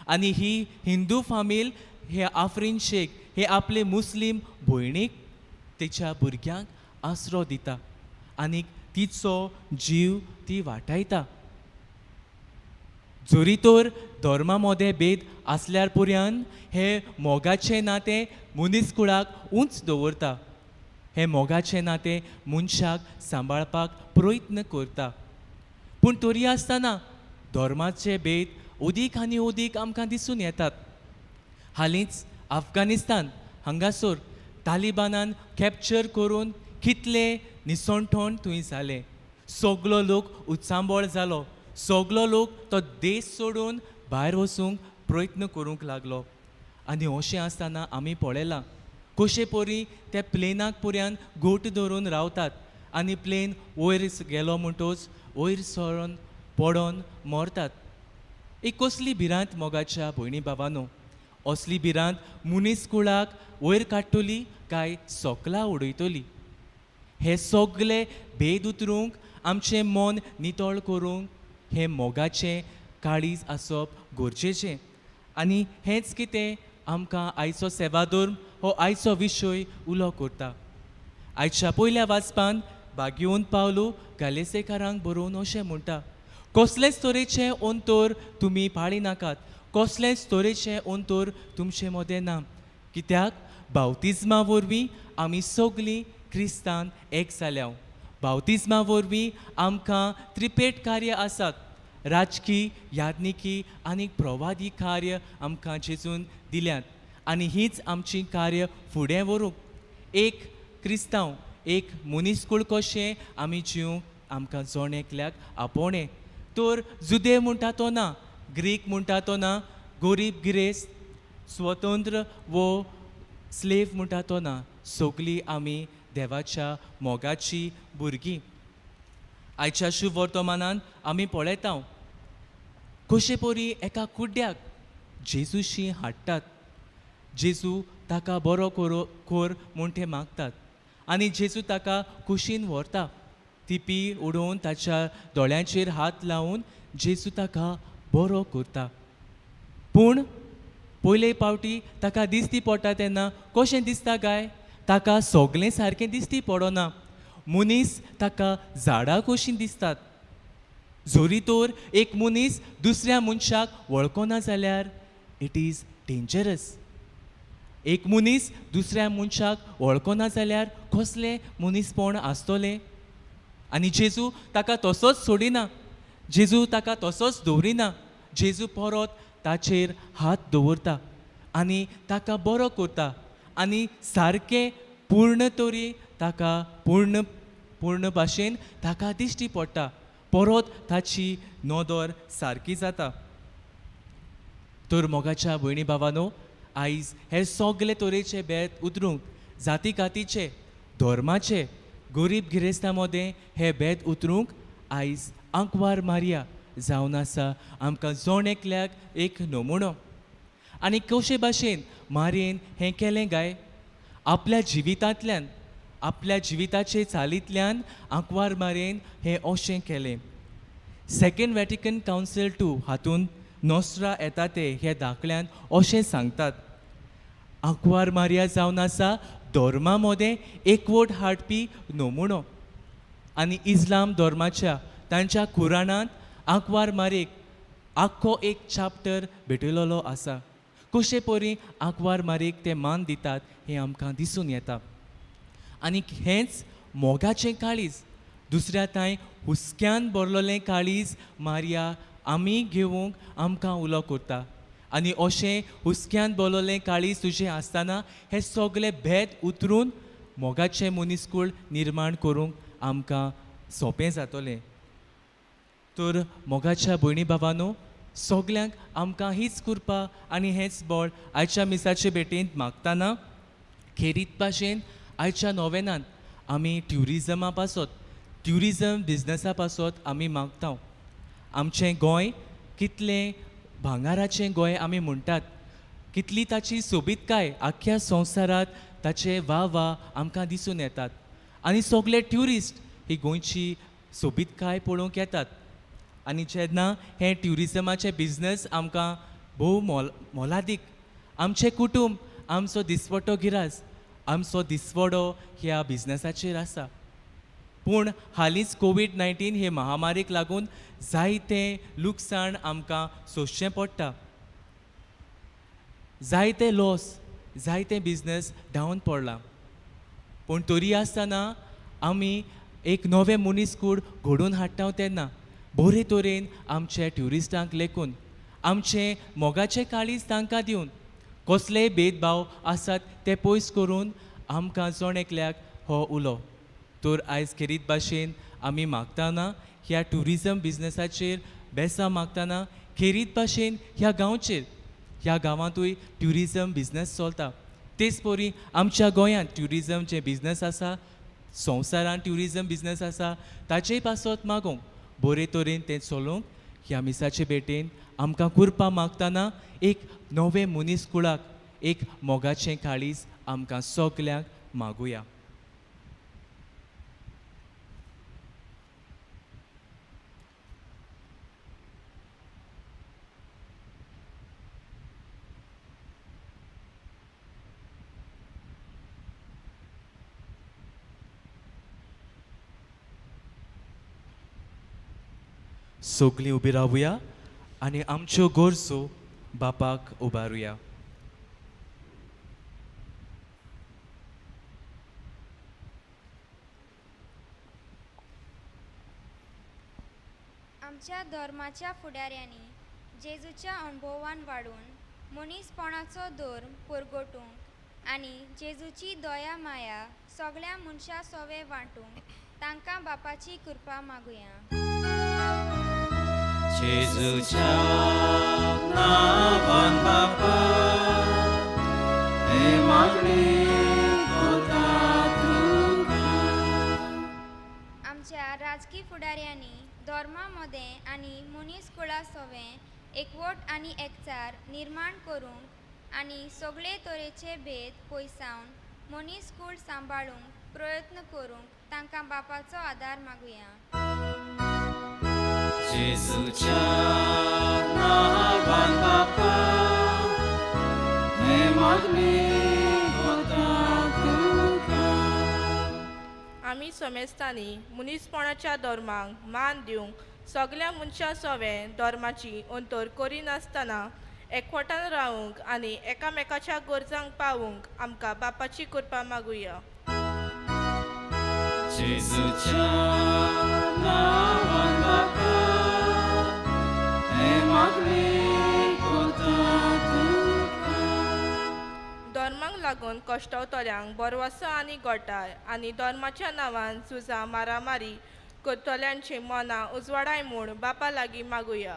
आनी ही हिंदू फामील हे आफरीन शेख हे आपले मुस्लीम भयणीक, तिच्या भुरग्यांक आसरो दिता आनीक तिचो जीव ती वाटायता. जरी तर धर्मा मदें भेद आसल्यार पुर्यान हे मोगाचें नातें मनीसकुळाक उंच दवरता. हे मोगाचें नातें मनशाक सांबाळपाक प्रयत्न करता. पूण तरी आसतना धर्माचे भेद अदीक आनी अदीक आमकां दिसून येतात. हालींच अफगानिस्तान हांगासर तालिबानान कॅप्चर करून कितले निसणठण थंय जालें. सगलो लोक उत्सांबळ जालो. सगलो लोक तो देश सोडून भायर वचूंक प्रयत्न करूंक लागलो. आनी अशें आसतना आमी पळयलां कशे परी ते प्लेनाक पुर्यान गोट धरून रावतात आनी प्लेन वयर गेलो म्हणटच वयर सरून पडोन मरतात. एक कसली भिरांत मोगाच्या भयणी भावांनो. असली भिरांत मनीसकुळाक वयर काडटली काय सोकला उडयतली. हे सगळे भेद उतरूंक, आमचें मन नितळ करूंक हे मोगाचें काळीज आसप गरजेचें. आनी हेंच कितें आमकां आयचो सेवाधर्म हो आयचो विशय उलो करता. आयच्या पयल्या वाचपान भाग्योन पावलो गालेसेकारांक बरोवन अशें म्हणटा, कसलेच तरेचें अंतर तुमी पाळी नाकात, कसलेच तरेचें अंतर तुमचे मदें ना. कित्याक बावतिजमा वरवीं आमी सगलीं क्रिस्तान एक जाल्या. बावतिजमा वरवीं आमकां त्रिपेट कार्य आसात. राजकी, याज्ञिकी आनी प्रवादी कार्य आमकां जेजून दिल्यात. आनी हीच आमची कार्य फुडें व्हरूंक एक क्रिस्तांव, एक मनीसकूळ कशें आमी जिवंक आमकां जण एकल्याक आपोवणें. तर जुदे म्हणटा तो ना, ग्रीक म्हणटा तो ना, गरीब गिरेस्त, स्वतंत्र वो स्लेव म्हणटा तो ना, सगलीं आमी देवाच्या मोगाची भुरगीं. आयच्या शुभ वर्तमानान आमी पळयता कशे परी एका कुड्ड्याक जेजूशी हाडटात. जेजू ताका बरो कोर म्हूण ते मागतात आनी जेजू ताका कुशीन व्हरता तिपी उडोवन ताच्या दोळ्यांचेर हात लावून जेजू ताका बरो करता. पूण पयले पावटी ताका दिसती पडटा तेन्ना कशें दिसता काय ताका सोगलें सारकें दिसती पडना. मनीस ताका झाडां कशीं दिसतात. जोरी तर एक मनीस दुसऱ्या मनशाक वळखना जाल्यार इट इज डेंजरस. एक मनीस दुसऱ्या मनशाक वळखना जाल्यार कसलें मनीसपण आसतलें. आनी जेजू ताका तसोच सोडिना. जेजू ताका तसोच दवरिना. जेजू परत ताचेर हात दवरता आनी ताका बरो करता आनी सारकें पूर्ण तरी ताका पूर्ण भाशेन ताका दिश्टी पडटा. परत ताची नदर सारकी जाता. तर मोगाच्या भयणी भावानो, आयज हे सगळे तरेचे भेद उतरूंक जाती कातीचे धर्माचे गरीब गिरेस्तां मदें हे भेद उतरूंक आयज आंकवार मारिया जावन आसा आमकां जोण एकल्याक एक नमुनो. आनी कशे भाशेन मारयेन हें केलें काय आपल्या जिवितांतल्यान आपल्या जिविताचे चालींतल्यान आंकवार मारयेन हें अशें केलें. सेकंड वॅटिकन कावन्सील II हातून नोस्ट्रा एताते हे दाखल्यान अशें सांगतात आंकवार मारिया जावन आसा धर्मा मदें एकवट हाडपी नमुनो. आनी इस्लाम धर्माच्या तांच्या कुराणांत आंकवार मारेक आख्खो एक चॅप्टर भेटयलोलो आसा. कशे परी आंकवार मारेक ते मान दितात हें आमकां दिसून येता. आनी हेंच मोगाचें काळीज दुसऱ्या थंय हुस्क्यान भरलोलें काळीज मारिया आमी घेवंक आमकां उलो करता. आनी अशें हुस्क्यान भरलोलें काळीज तुजें आसतना हे सगळे भेद उतरून मोगाचें मनीसकूळ निर्माण करूंक आमकां सोंपें जातलें. तर मोगाच्या भयणी भावानो, सगल्यांक आमकां हीच कृपा आनी हेंच बळ आयच्या मिसाचे भेटेंत मागतना खेरीत भाशेन आयच्या नोवेनांत आमी ट्युरिजमा पासत ट्युरिजम बिजनसा पासत आमी मागता. आमचें गोंय कितलें भांगाराचें गोंय आमी म्हणटात, कितली ताची सोबीतकाय आख्ख्या संवसारांत ताचे वा आमकां दिसून येतात. आनी सगळे ट्युरिस्ट ही गोंयची सोबीतकाय पळोवंक येतात. आनी जेन्ना हें ट्युरिजमाचें बिजनस आमकां भोव मोलादीक आमचें कुटूंब आमचो दिसवटो गिरास आमचो दिसवडो ह्या बिजनसाचेर आसा. पूण हालींच कोवीड-19 हे महामारीक लागून जायतें लुकसाण आमकां सोंसचें पडटा. जायते लॉस जायतें बिजनस डावन पडलां. पूण तरी आसतना आमी एक नवें मनीसकूड घडोवन हाडटा तेन्ना बरे तरेन आमच्या ट्युरिस्टांक लेखून आमचें मोगाचें काळीज तांकां दिवन कसलेय भेदभाव आसात ते पयस करून आमकां जोण एकल्याक हो उलो. तर आयज खेरीत भाशेन आमी मागतना ह्या ट्युरिजम बिजनसाचेर बेसा मागतना खेरीत भाशेन ह्या गांवांतूय ट्युरिजम बिजनस चलता. तेच परी आमच्या गोंयांत ट्युरिजम जे बिजनस आसा संवसारांत ट्युरिजम बिजनस आसा ताचेय पासत मागोवंक बरे तरेन तें चलोवंक ह्या मिसाचे भेटेन आमकां कृपा मागतना एक नवें मनीसकुळाक एक मोगाचें काळीज आमकां सगल्यांक मागुया. सगळीं उबी रावुया आनी आमच्यो गरजो बापाक उबारुया. आमच्या धर्माच्या फुडाऱ्यांनी जेजूच्या अणभवान वाडून मनीसपणाचो धर्म परगटूंक आनी जेजूची दया माया सगळ्या मनशां सोवे वांटूंक तांकां बापाची कृपा मागुया. जेजूच्या नांवान बापा हे मागणी करता तुका. आमच्या राजकी फुडाऱ्यांनी धर्मामध्ये आनी मनीसकुळा सोवें एकवट आनी एकचार निर्माण करूंक आनी सगळे तरेचे भेद पयसावन मनीस कूड सांबाळूंक प्रयत्न करूंक तांकां बापाचो आदार मागुया. जेजूच्या नांवान बापा हे मागणी करता तुका. आमी समेस्तांनी मनीसपणाच्या धर्मांक मान दिवंक सगळ्या मनशां सवें धर्माची अंतर करिनासतना एकवटान रावूंक आनी एकामेकाच्या गरजांक पावूंक आमकां बापाची कृपा मागुया. जेजूच्या नांवान बापा हे मागणी करता तुका. धर्मांक लागून कश्टावतल्यांक बरवासो आनी गोठाय आनी धर्माच्या नांवान झुजां मारामारी करतल्यांची मनां उजवाडाय म्हूण बापा लागीं मागुया.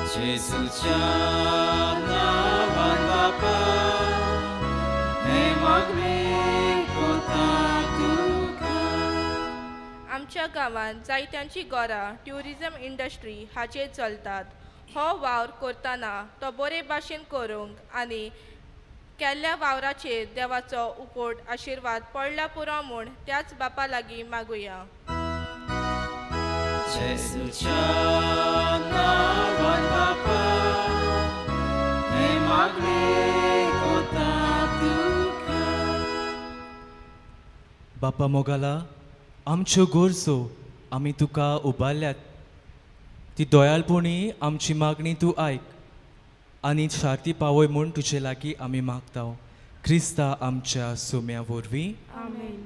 जेजूच्या नांवान बापा हे मागणी करता तुका. आमच्या गांवांत जायत्यांची घरां ट्युरिजम इंडस्ट्री हाचेर चलतात. हो वावर करतना तो बरे भाशेन करूंक आनी केल्ल्या वावराचेर देवाचो उकोट आशिर्वाद पडला पुरो म्हूण त्याच बापा लागीं मागुया. जेजूच्या नांवान बापा हे मागणी करता तुका. बापा मोगाला आमच्यो गरजो आमी तुका उबारल्यात. ती दोयालपणी आमची मागणी तूं आयक आनी शार्ती पावय म्हूण तुजे लागीं आमी मागताव. क्रिस्ता आमच्या सोम्या वरवीं. आमेन.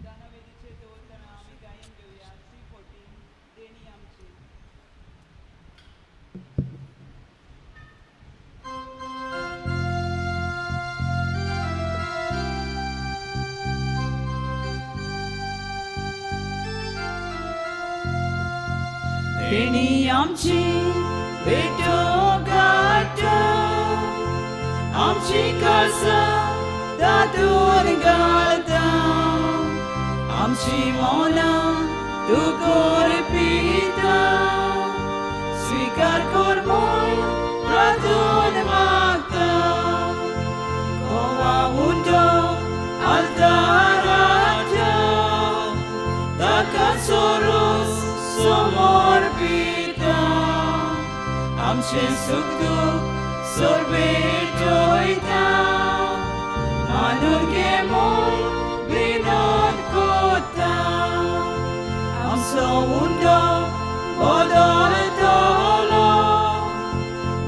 गानावेदीचेर दवरतना आमी गायन घेवया C14 देणी आमची. देणी आमची भेटो गाठो आमची काळजां तातून घालता आमची मनां तूं करपिता स्वीकार कर म्हूण प्रार्थना मागता कोवा उठो आल्ताराच्या ताका सोरोस समोर पिता आमचे सुख दुख सोरबेटोयता मानून घे म्हूण विनोद कोता आमचो उंडो बदलतलो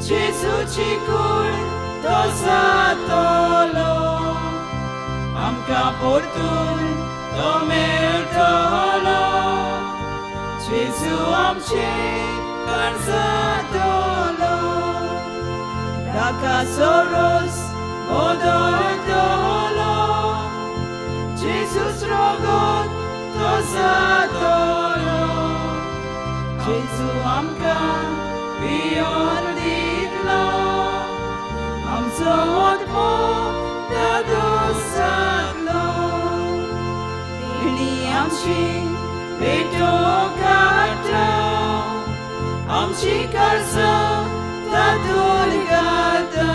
जेजूची कूड तो जातलो आमकां परतून तो मेळटलो जेजू आमचे काळजांतलो ताका सोरोस बदलतलो जेजूच रोगोत तो जातलो जेजू आमकां पियोन दितलो आमचो आत्मो तादोस जातलो देणी आमची भेटो काडटा आमची काळजां तातून घालता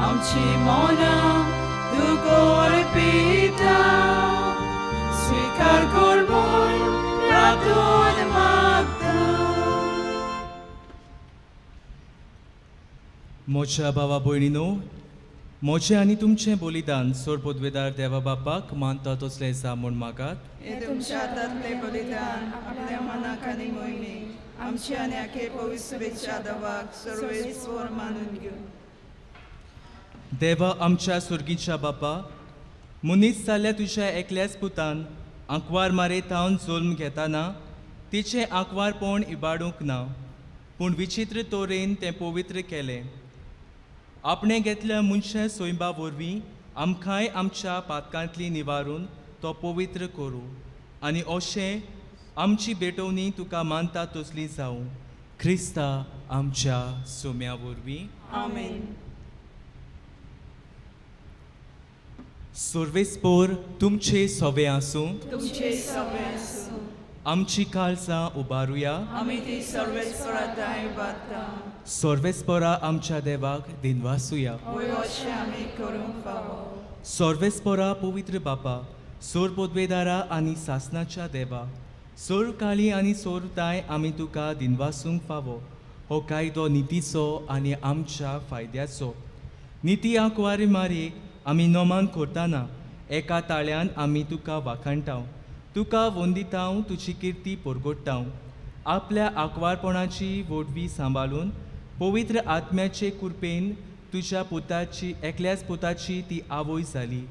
आमची मनां तूं करपिता स्वीकार कर म्हूण प्रार्थना मागता. मोच्या भावा भयणीनो मोचे आनी तुमचें बलिदान सोर पदवेदार देवा बापाक मानता तसलें जा म्हूण मागात. हे तुमच्या हातांतले बलिदान आपल्या मनाक आनी मोहिनी आमचे आनी आखे पवित्रेच्या देवाक सर्वेस्वर मानून घेवन. देवा आमच्या सुर्गीच्या बापा मनीस जाल्ल्या तुज्या एकल्याच पुतान आंकवार मारे तावन जल्म घेताना तिचें आंकवारपण इबाडूंक ना पूण विचित्र तोरेन तें पवित्र केलें. आपणे घेतल्या मनशा सोयंबा वरवीं आमकांय आमच्या पातकांतली निवारून तो पवित्र करूं आनी अशें आमची भेटवणी तुका मानता तसली जावं. क्रिस्ता आमच्या सोम्या वरवीं. आमेन. सर्वेस्पोर तुमचे सवे आसूं तुमचे सवे आसूं आमची काळजां उबारुया आमी ती सर्वेस्पराताय बाता सर्वेस्पोरा आमच्या देवाक दिनवासुया होय अशें आमी करूंक फावो सर्वेस्पोरा पवित्र बापा सोर पोदवेदारा आनी सासनाच्या देवा सोर काळी आनी सोर ताय आमी तुका दिनवासूंक फावो हो कायदो नितीचो आनी आमच्या फायद्याचो निती आंकवारी मारी आमी नोमान करतना एका ताळ्यान आमी तुका वाखाणटाव तुका वंदितांव तुजी किर्ती परगोडटाव आपल्या आंकवारपणाची वडवी सांबाळून पवित्र आत्म्याचे कुरपेन तुज्या पुताची एकल्याच पुताची ती आवय जाली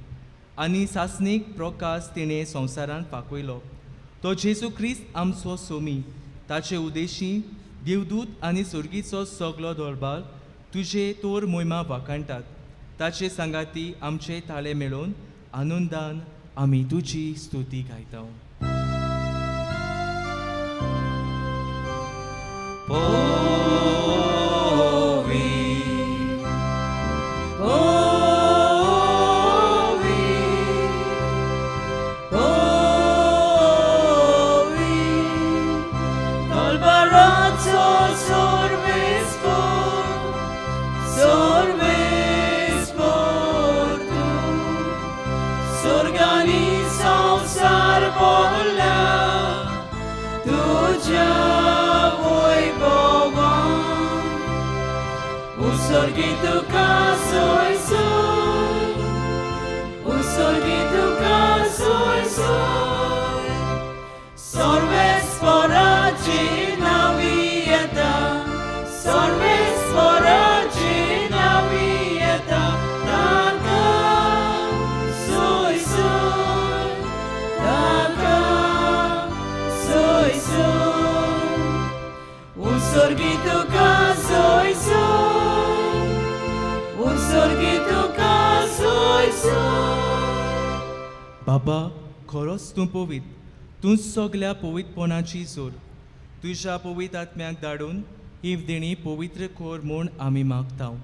आनी सासनीक प्रकाश तिणें संवसारांत पाकयलो तो जेजू क्रिस्त आमचो सोमी ताचे उदेशी देवदूत आनी सुर्गीचो सगलो दरबार तुजे तोर मोहिमा वाखाणटात ताचे सांगाती आमचे ताळे मेळोवन आनंदान आमी तुजी स्तुती गायता बाबा खरोच तूं पवित तूं सगल्या पवित्रपणाची जोर तुज्या पवित्र आत्म्याक धाडून ही देणी पवित्र कोर म्हूण आमी मागताव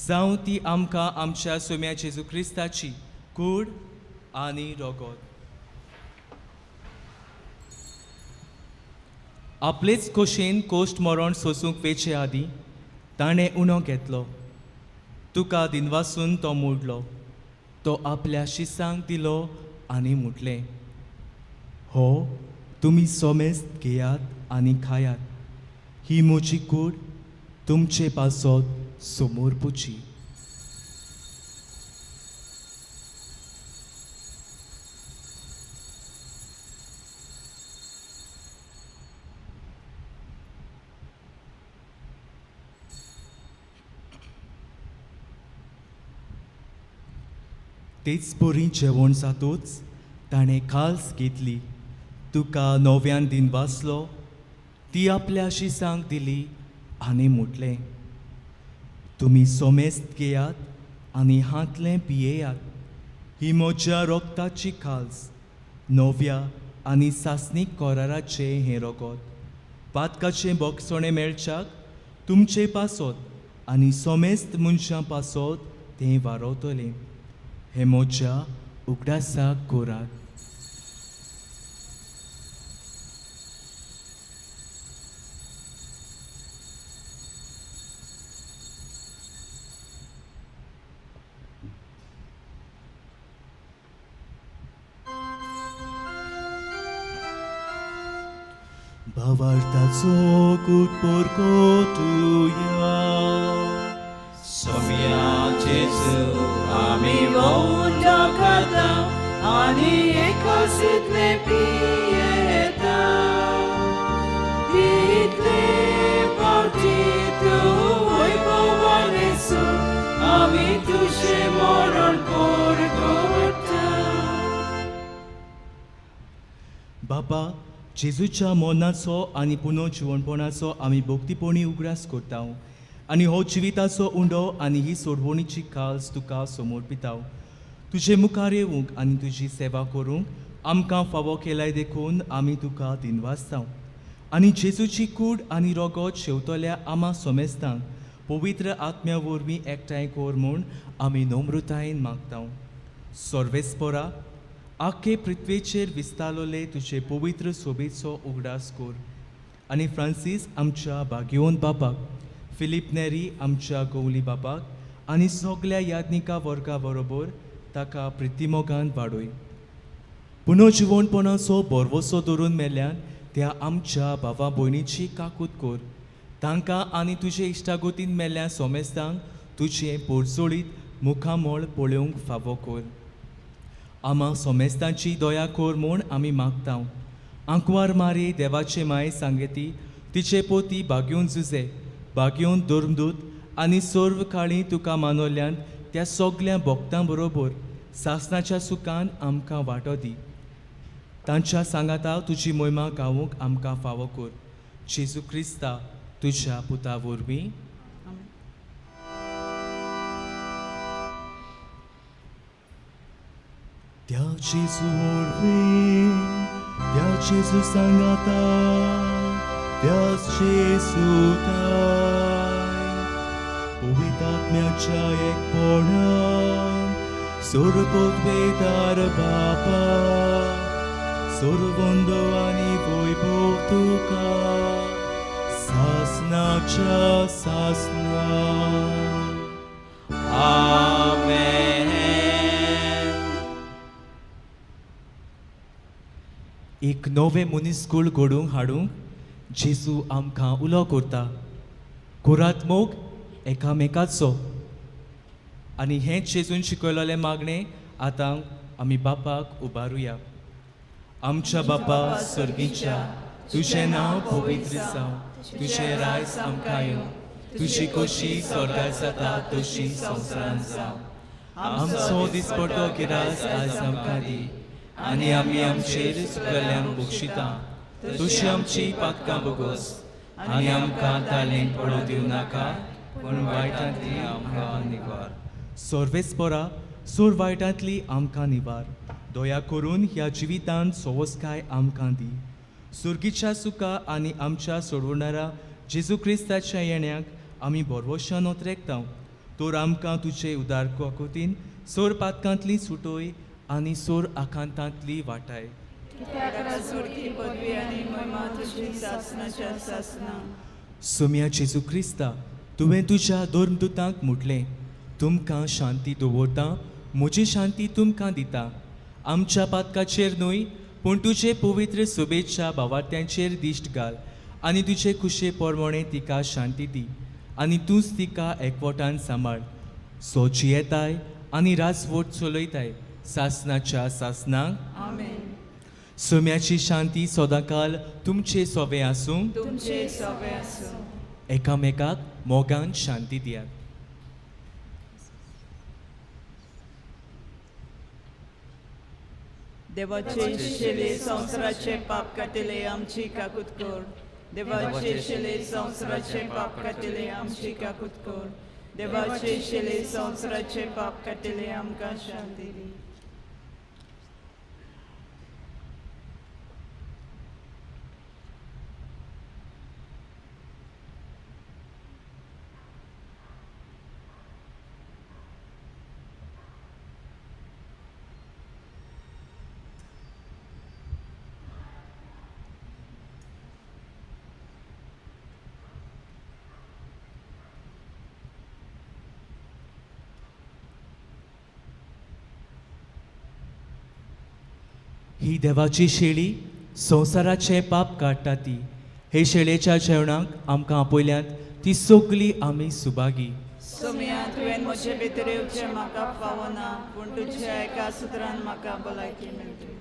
जावं ती आमकां आमच्या सोम्या जेजू क्रिस्ताची कूड आनी रोगोत आपलेच खोशेन कोश्ट मरण सोसूंक वेचे आदीं ताणें उणो घेतलो तुका दिनवासून तो मोडलो तो आपल्या शिसांक दिलो आनी म्हटलें हो तुमी सोमेस्त घेयात आनी खायात ही म्हजी कूड तुमचे पासत समोर पुची तेच बरी जेवण जातूच ताणें खास घेतली तुका नव्यान दिनवासलो ती आपल्या शिसांक दिली आनी म्हटलें तुमी सोमेस्त घेयात आनी हातलें पियेयात ही म्हज्या रोगताची खास नव्या आनी सासनीक कोराराचें हें रोगोत पातकाचें बोगसोणें मेळच्याक तुमचे पासत आनी सोमेस्त मनशां पासत तें वारोतलें हे म्हज्या उगडासाक कोरात भावार्थाचो कूट परगोटुया सोम्या जेजू आमी वोंड खाता आनी एकसितले पियेता तितले पावटी तूं वैभवान येसू आमी तुजें मरण परगोडटा बाबा जेजूच्या मोनाचो आनी पुनर्जीवनपणाचो आमी भक्तीपणी उगडास करता आनी हो जिविताचो उंडो आनी ही सोडवणीची काल्स तुका समर्पिताव तुजे मुखार येवंक आनी तुजी सेवा करूंक आमकां फावो केलाय देखून आमी तुका दिनवासताव आनी जेजूची कूड आनी रोगोत शेवतल्या आमा सोमेस्तांक पवित्र आत्म्या वरवीं एकठांय कोर म्हूण आमी नम्रतायेन मागताव सर्वेस्परा आख्खे पृथ्वेचेर विस्तारलोले तुजे पवित्र सोबेचो उगडास कोर आनी फ्रांसीस आमच्या बागयोन बापाक, फिलीप नेरी आमच्या गवली बापाक आनी सगळ्या याज्ञिका वर्गा बरोबर ताका प्रितीमोगान वाडोय. पुनर्जिवणपणाचो बरवसो धरून मेल्यान त्या आमच्या भावा भयणीची काकूत कोर. तांकां आनी तुजे इश्टागोतीन मेल्ल्या सोमेस्तांक तुजे पोरचोळीत मुखामोळ पळोवंक फावो कोर. आमा सोमेस्तांची दया कोर म्हूण आमी मागतां. आंकवार मारे देवाचे माये सांगेती तिचे पोती बागयोन झुजे, बागयोन दोर्मदूत आनी सर्व काळी तुका मानवल्यान त्या सगळ्या भक्तां बरोबर सासणाच्या सुखान आमकां वांटो दी. तांच्या सांगाता तुजी मोहिमा गावूंक आमकां फावो कोर. जेजू क्रिस्ता तुज्या पुता वरवीं. त्या जेजू वरवीं, त्या जेजू सांगाता, त्याच जेजू ताय पवित्रात्म्याच्या एकपणान सर्वोद्वेदार बापा सर्वंद आनी वैभव तुका सासनाच्या सासना. आमेन. एक नवे मनीसकूळ घडोवंक हाडूंक जेजू आमकां उलो करता. कुरात मोग एकामेकाचो आनी हेंच जेजून शिकयलोलें मागणें आतां आमी बापाक उबारुया. आमच्या बापा सर्गीच्या, तुजें नांव पवित्र जावं, तुजें रायज आमकां येवं, तुजी खोशी स्वर्गांत जाता तशी संवसारांत जावं. आमचो दिसपडटो गिरास आयज आमकां दी आनी आमी आमचेर चुकलेल्यांक बक्षिता तशी आमची पातकां बगोस आनी आमकां तालेंत पडूं दिवं नाका पूण वायटांतली आमकां निवार. सर्वेस्परा सोर वायटांतली आमकां निवार. दया करून ह्या जिवितांत सोवस्काय आमकां दी. सुर्गीच्या सुखा आनी आमच्या सोडवणारा जेजू क्रिस्ताच्या येण्याक आमी बरवशान ओतरेकता. तर आमकां तुजे उदार कोतीन सोर पातकांतली सुटोय आनी सोर आकांतांतली वाटाय. सुम्या जेजू क्रिस्ता, तुवें तुज्या धर्मदुतांक म्हटलें, तुमकां शांती दवरता, म्हजी शांती तुमकां दिता. आमच्या पातकाचेर न्हय पूण तुजे पवित्र सोबेच्या भावार्थ्यांचेर दिश्ट घाल आनी तुजे खुशे परमणे तिका शांती दी आनी तूंच तिका एकवटान सांबाळ. सो जियेताय आनी राजवट चलयताय सासनाच्या सासनाक. सुम्याची शांती सदांकाल तुमचे सोबे आसूं. एकामेकाक मोगान शांती दियात. देवाचे शेले संवसाराचे पाप काटिले आमची काकूत कोर. देवाचे शेले संवसाराचे पाप काटिले आमची काकूत कोर. देवाचे शेले संवसाराचे पाप काटिले आमकां शांती दी. ही देवाची शेळी संवसाराचे पाप काडटा ती. हे शेळेच्या जेवणाक आमकां आपयल्यांत ती सगळी आमी सुभागी. सुम्या तुवें म्हजे भितर येवचें म्हाका फावना पूण तुज्या एका सुत्रान म्हाका भलायकी मेळटली.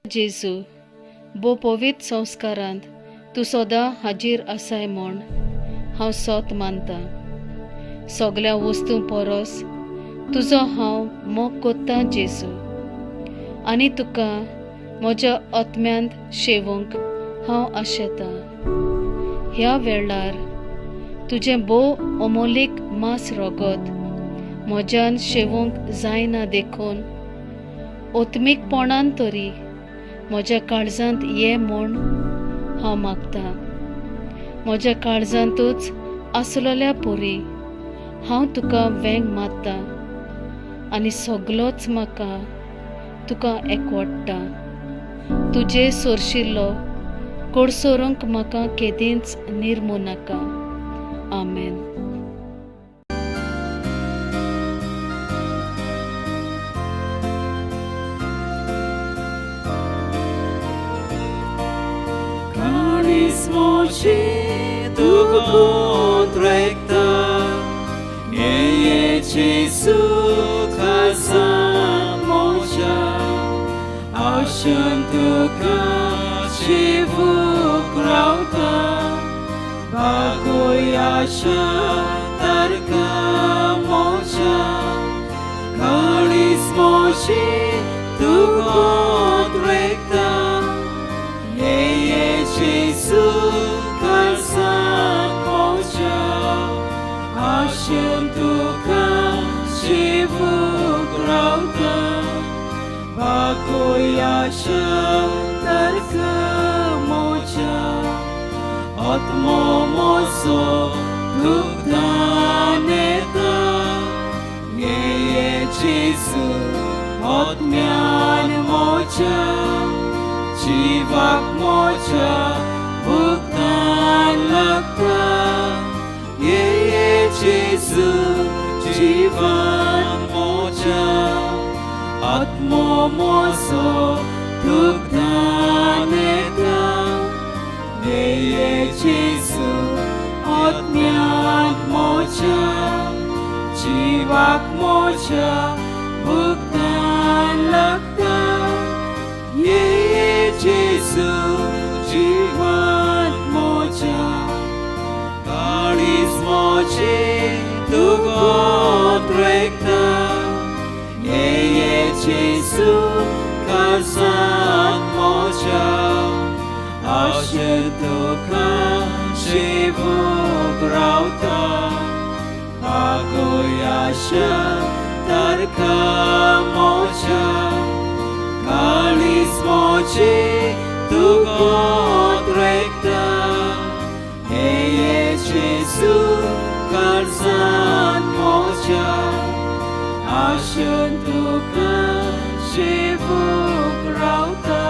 जेजू, बो पवित्र संस्कारांत तूं सदां हाजीर आसाय म्हूण हांव सोत मानतां. सगळ्या वस्तू परस तुजो हांव मोग कोत्तां जेजू आनी तुका म्हज्या आत्म्यांत शेवूंक हांव आशेतां. ह्या वेळार तुजें भोव अमोलीक मांस रोगत म्हज्यान शेवूंक जायना देखून ओतमीकपणान तरी म्हज्या काळजांत ये म्हूण हांव मागतां. म्हज्या काळजांतूच आसलोल्या पोरी हांव तुका वेंग मारतां आनी सगलोच म्हाका तुका एकवटता. तुजे सोरशिल्लो कोडसोरूंक म्हाका केदींच निर्मू नाका. आमेन. Moci tu contrecta e Gesù casa moja ashan tu ka shivu krauta bagoyasha tarka moja kalis moci tu contrecta Gesù casa moja ashan tu ka shivu krauta bagoyasha tarka moja atmo moso dukdaneta ye Gesù atmyan moja Jivak moja buktan lakta Ye Jesu jivan moja Atmo moso dukdaneta Ye Jesu atmyan moja Jivak moja buktan lakta Ye Jesu jivan moja Kalis moje tu contrecta Ye Jesu kalsan moja Asher tu ka shivu grauta Bagoyasha tarka moja Kalis moci tu contrecta Ye Jesu kalsan moja Ashan tu ka shivu grauta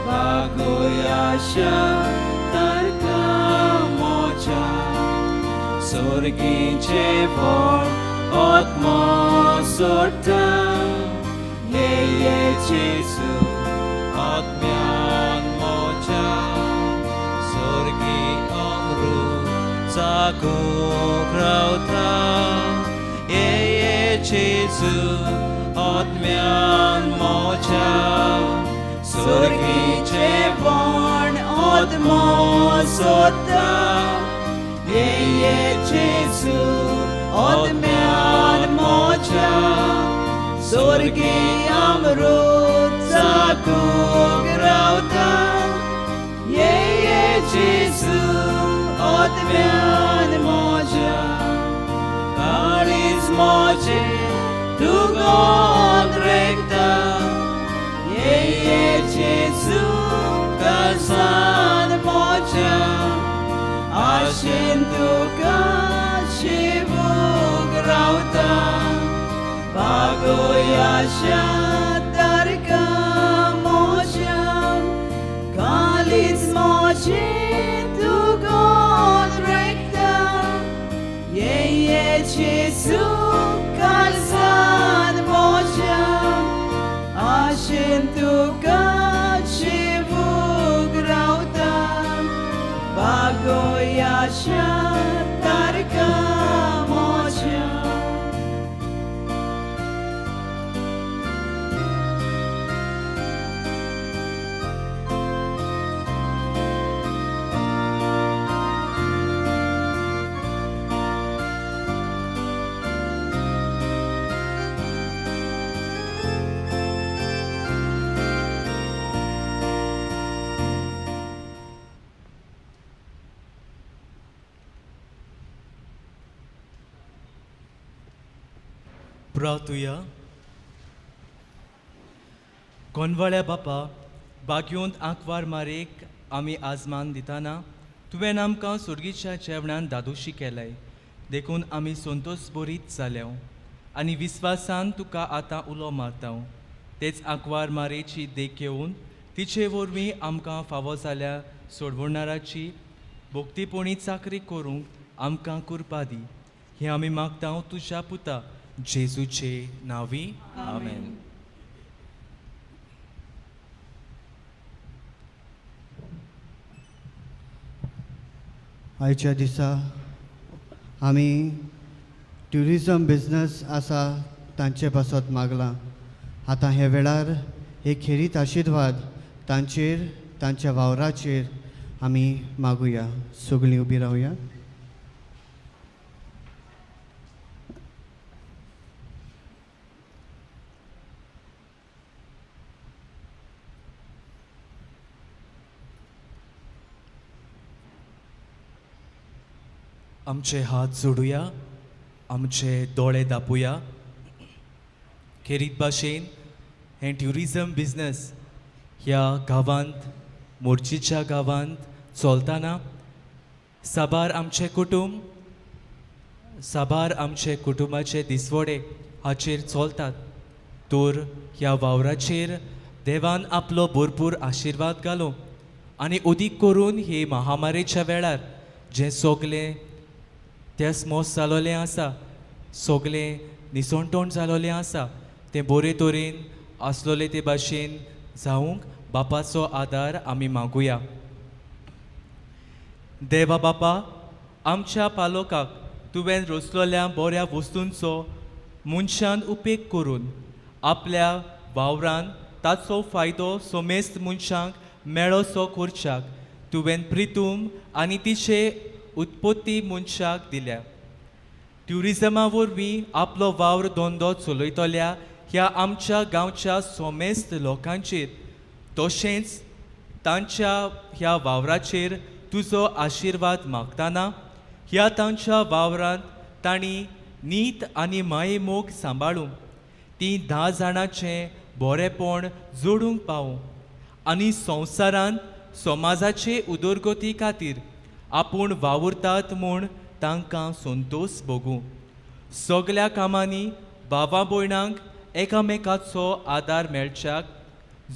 Bagoyasha tarka moja Sorgin chevor atmo sorta Ye Jesu atmyan moja Sorgi amru zagu krauta Ye Jesu atmyan moja Sorgi chevon atmo sota Ye Jesu atmyan moja Sorgi amrut zaku grauta Ye Jesu atmyan moja Kalis moje tu contrecta Ye Jesu kalsan moja Ashin tu ka shivu grauta Bagoyasha tarka moja Kalis moje tu contrecta Ye Jesu kalsan moja Ashin tu ka shivu grauta Bagoyasha tarka moja प्रार्थूया. कोनवळ्या बापा बागयोंत आंकवार मारेक आमी आजमान दिताना तुवें आमकां सुर्गीच्या जेवणान दादोशी केलाय देखून आमी संतोश बोरीत जाल्या आनी विस्वासान तुका आतां उलो मारता तेच आंकवार मारेची देख घेवन तिचे वरवीं आमकां फावो जाल्या सोडवणाराची भोक्तीपोणी चाकरी करूंक आमकां कृपा दी हें आमी मागता तुज्या पुता जेजूचे नांवी आमेन. आयच्या दिसा आमी ट्युरिजम बिझनस आसा तांचे पासत मागलां. आतां हे वेळार एक खेरीत आशिर्वाद तांचेर तांच्या वावराचेर आमी मागुया. सगळीं उबी रावया. आमचे हात जोडुया, आमचे दोळे दापुया. खेरीत भाशेन हें ट्युरिजम बिझनस ह्या गांवांत मोर्जीच्या गांवांत चलतना साबार आमचे कुटुंबाचे दिसवडे हाचेर चलतात. तर ह्या वावराचेर देवान आपलो भरपूर आशिर्वाद घालो आनी अदीक करून हे महामारेच्या वेळार जें सगलें तेस मोस जालोलें आसा, सगलें निसणटोण जालोलें आसा तें बरे तरेन आसलोलें ते भाशेन जावंक बापाचो आदार आमी मागुया. देवा बापा, आमच्या पालोकाक तुवें रचलोल्या बऱ्या वस्तूंचो मनशान उपेग करून आपल्या वावरान ताचो फायदो समेस्त मनशांक मेळोसो करच्याक तुवें प्रितूम आनी तिचे उत्पत्ती मनशाक दिल्या. ट्युरिजमा वरवीं आपलो वावर धंदो चलयतल्या ह्या आमच्या गांवच्या समेस्त लोकांचेर तशेंच तांच्या ह्या वावराचेर तुजो आशिर्वाद मागतना ह्या तांच्या वावरांत तांणी नीत आनी माये मोग सांबाळूंक ती 10 जाणांचें बरेपण जोडूंक पावूं आनी संवसारांत समाजाचे उदरगती खातीर आपूण वावुरतात म्हूण तांकां संतोश भोगूं. सगल्या कामांनी भावा भयणांक एकामेकाचो आदार मेळच्याक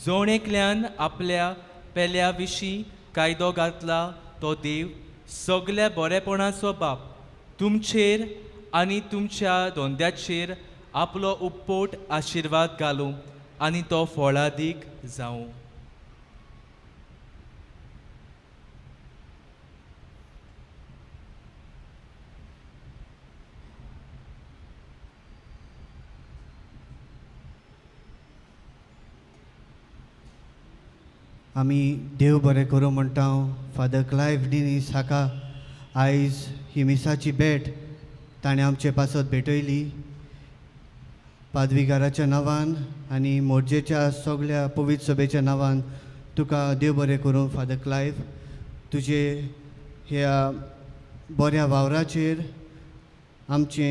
जोण एकल्यान आपल्या पेल्या विशीं कायदो घातला तो देव सगल्या बरेपणाचो बाप तुमचेर आनी तुमच्या धोंद्याचेर आपलो उपपोट आशिर्वाद घालूं आनी तो फळादीक जावं. आमी देव बरें करूं म्हणटा. फादर क्लायव डिनीस हाका आयज ही मिसाची भेट ताणें आमचे पासत भेटयली. पादविकाराच्या नांवान आनी मोर्जेच्या सगळ्या पवित्र सभेच्या नांवान तुका देव बरें करूं फादर क्लायव. तुजे ह्या बऱ्या वावराचेर आमचे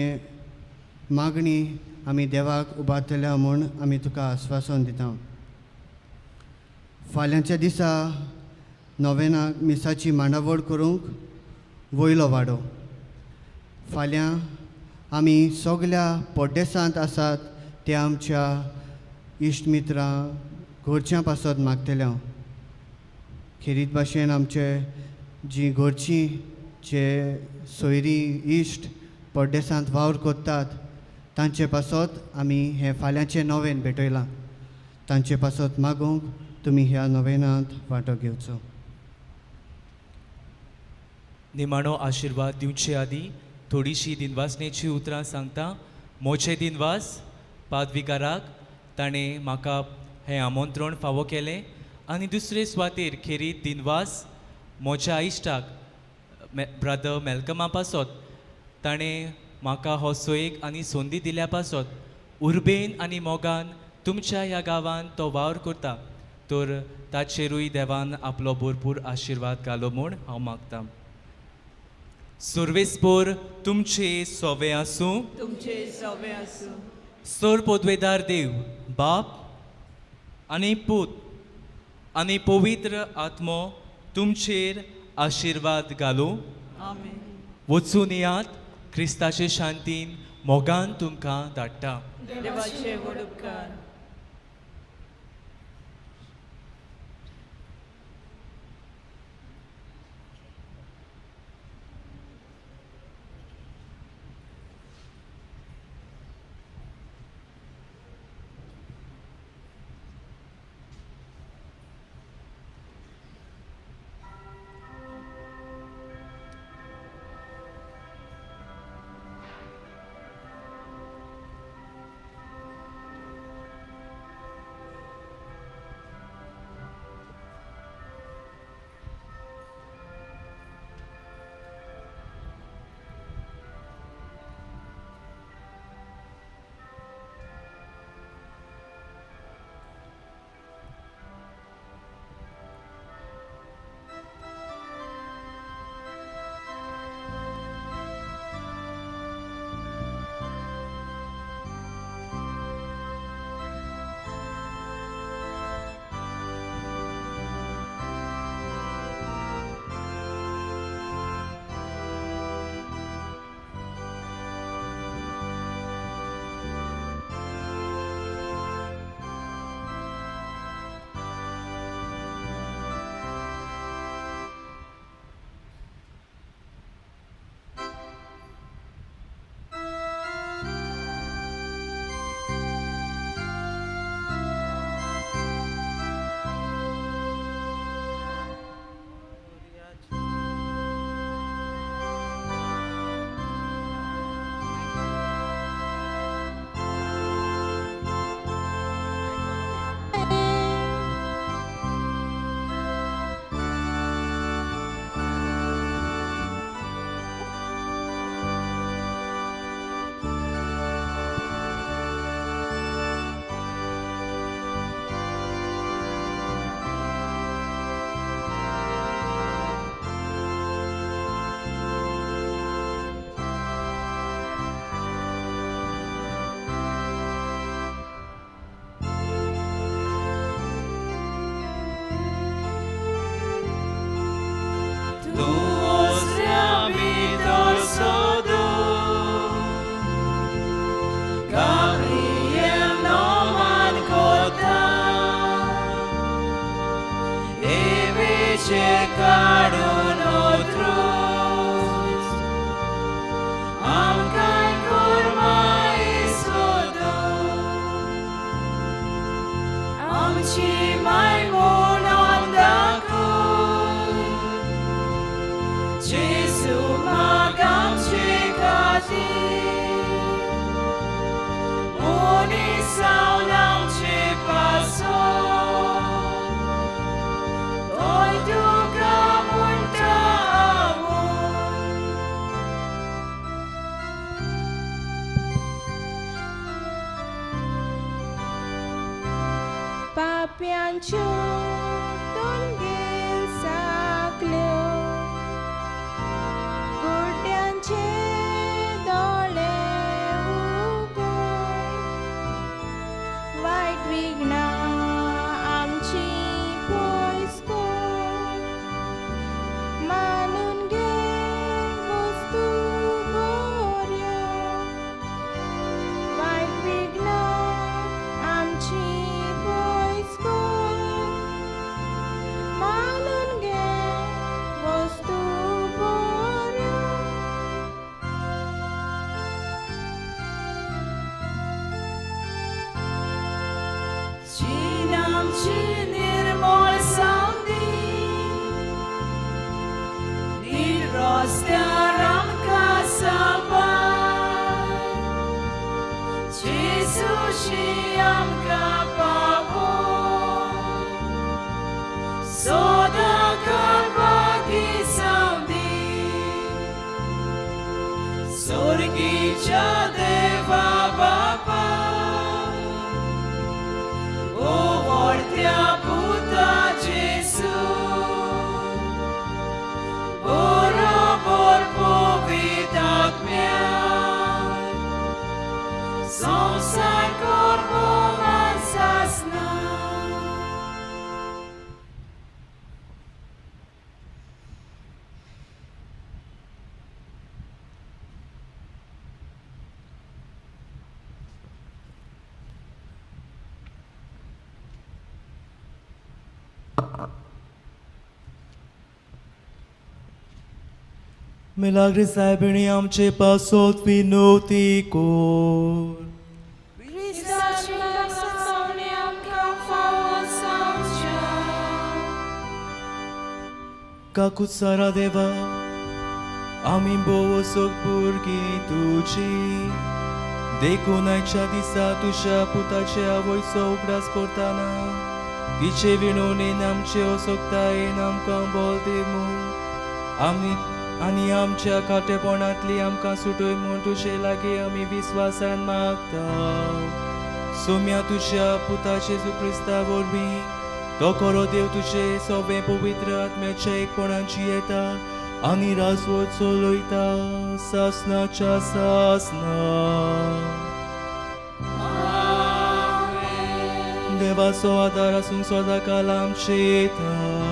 मागणी आमी देवाक उबारतल्या म्हूण आमी तुका आस्वासन दिता. फाल्यांच्या दिसा नोवेनाक मिसाची मांडावळ करूंक वयलो वाडो. फाल्यां आमी सगल्या पोड्डेसांत आसात ते आमच्या इश्ट मित्रां घरच्यां पासत मागतल्या. खेरीत भाशेन आमचे जीं घरचीं जे सोयरी इश्ट पोड्डेसांत वावर कोत्तात तांचे पासत आमी हे फाल्यांचे नोवेन भेटयलां. तांचे पासत मागूंक तुमी ह्या नोवेनांत वांटो घेवचो. निमाणो आशिर्वाद दिवचे आदीं थोडीशीं दिनवासनेची उतरां सांगता. मोचे दिनवास पादविकाराक ताणें म्हाका हें आमंत्रण फावो केलें आनी दुसरे सुवातेर खेरीत दिनवास म्हज्या इश्टाक ब्रदर मेलकमा पासत ताणें म्हाका हो सोयेक आनी संदी दिल्या पासत उर्बेन आनी मोगान तुमच्या ह्या गांवांत तो वावर करता. तर ताचेरूय देवान आपलो भरपूर आशिर्वाद घालो म्हूण हांव मागतां. सर्वेस्पोर तुमचे सोवे आसूं. तुमचे सवे आसूं. सर पोदवेदार देव बाप आनी पूत आनी पवित्र आत्मो तुमचेर आशिर्वाद घालूं. आमेन. वचून येयात, क्रिस्ताचे शांतीन मोगान तुमकां धाडटा. देवाचे व्हड उपकार. काढून उतरूस आमकां कोरमाई सोदून आमची मायमोन दाखोवन जेजू म्हाका आमचे खातीर मनीसावन आमचे पासून पाप्यांच्यो दोंगेल साकल्यो गुड्ड्यांचे दोळे उगड वायट विघ्नां आमची पयस कर मानून घे वस्तू बऱ्यो वायट विघ्नां आमची मानून घे वस्तू बऱ्यो जीण आमची निर्मळ सावदी नीट रस्त्यार आमकां सांबाळ जेजूची आमकां पावोन सदां करपाकी सावदी स्वर्गीच्या देवा बापा ओ व्हडल्या पुता जेजू बरोबर पवित्र आत्म्यान संसार करपो Milagre साहेबिणी आमचे पासोत विनोती कोर. काकूत सारा देवा आमी बोव सोग भुरगीं तुजी देखून आयच्या दिसा तुज्या पुताचे आवयचो उगडास करताना तिचे विणवणेन आमचे असोगतायेन आमकां बोल दिमू आनी आमच्या खाटेपणांतली आमकां सुटोय म्हूण तुजे लागीं आमी विस्वासान मागता. सोम्या तुज्या पुताचे जेजू क्रिस्ता वरवीं तो खरो देव तुजे सगळे पवित्र आत्म्याच्या एकपणाची येता आनी राजवट चलयता सासनाच्या सासना. देवाचो आदार आसून सदां काल आमचेताय.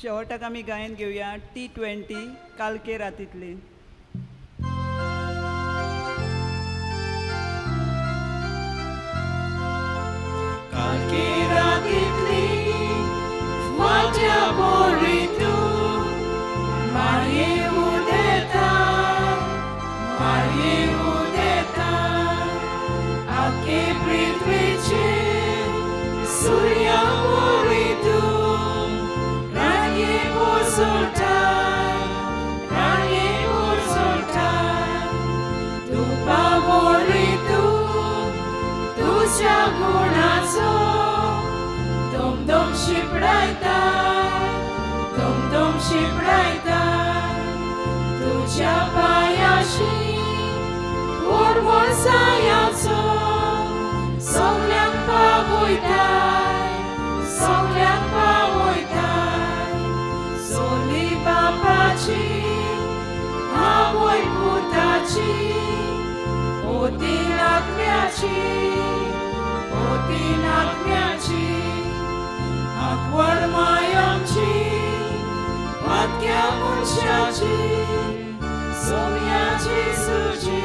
शेवटाक आमी गायन घेवया T20 कालके रातींतली. कालके रातींतली माझ्या बोरीतून मारये उदेता आखे पृथ्वीचेर सूर्या बोरीतून राये उसळटाय तुपा बोरीतून तुज्या गुणाचो दम शिपडायताय तुज्या पायाशी सायाचो सगळ्यांक पावयताय सोली बापाची आवय पुताची ओतीन आत्म्याची आकवड मायमची वाक्या मनशाची सोम्याची सुजी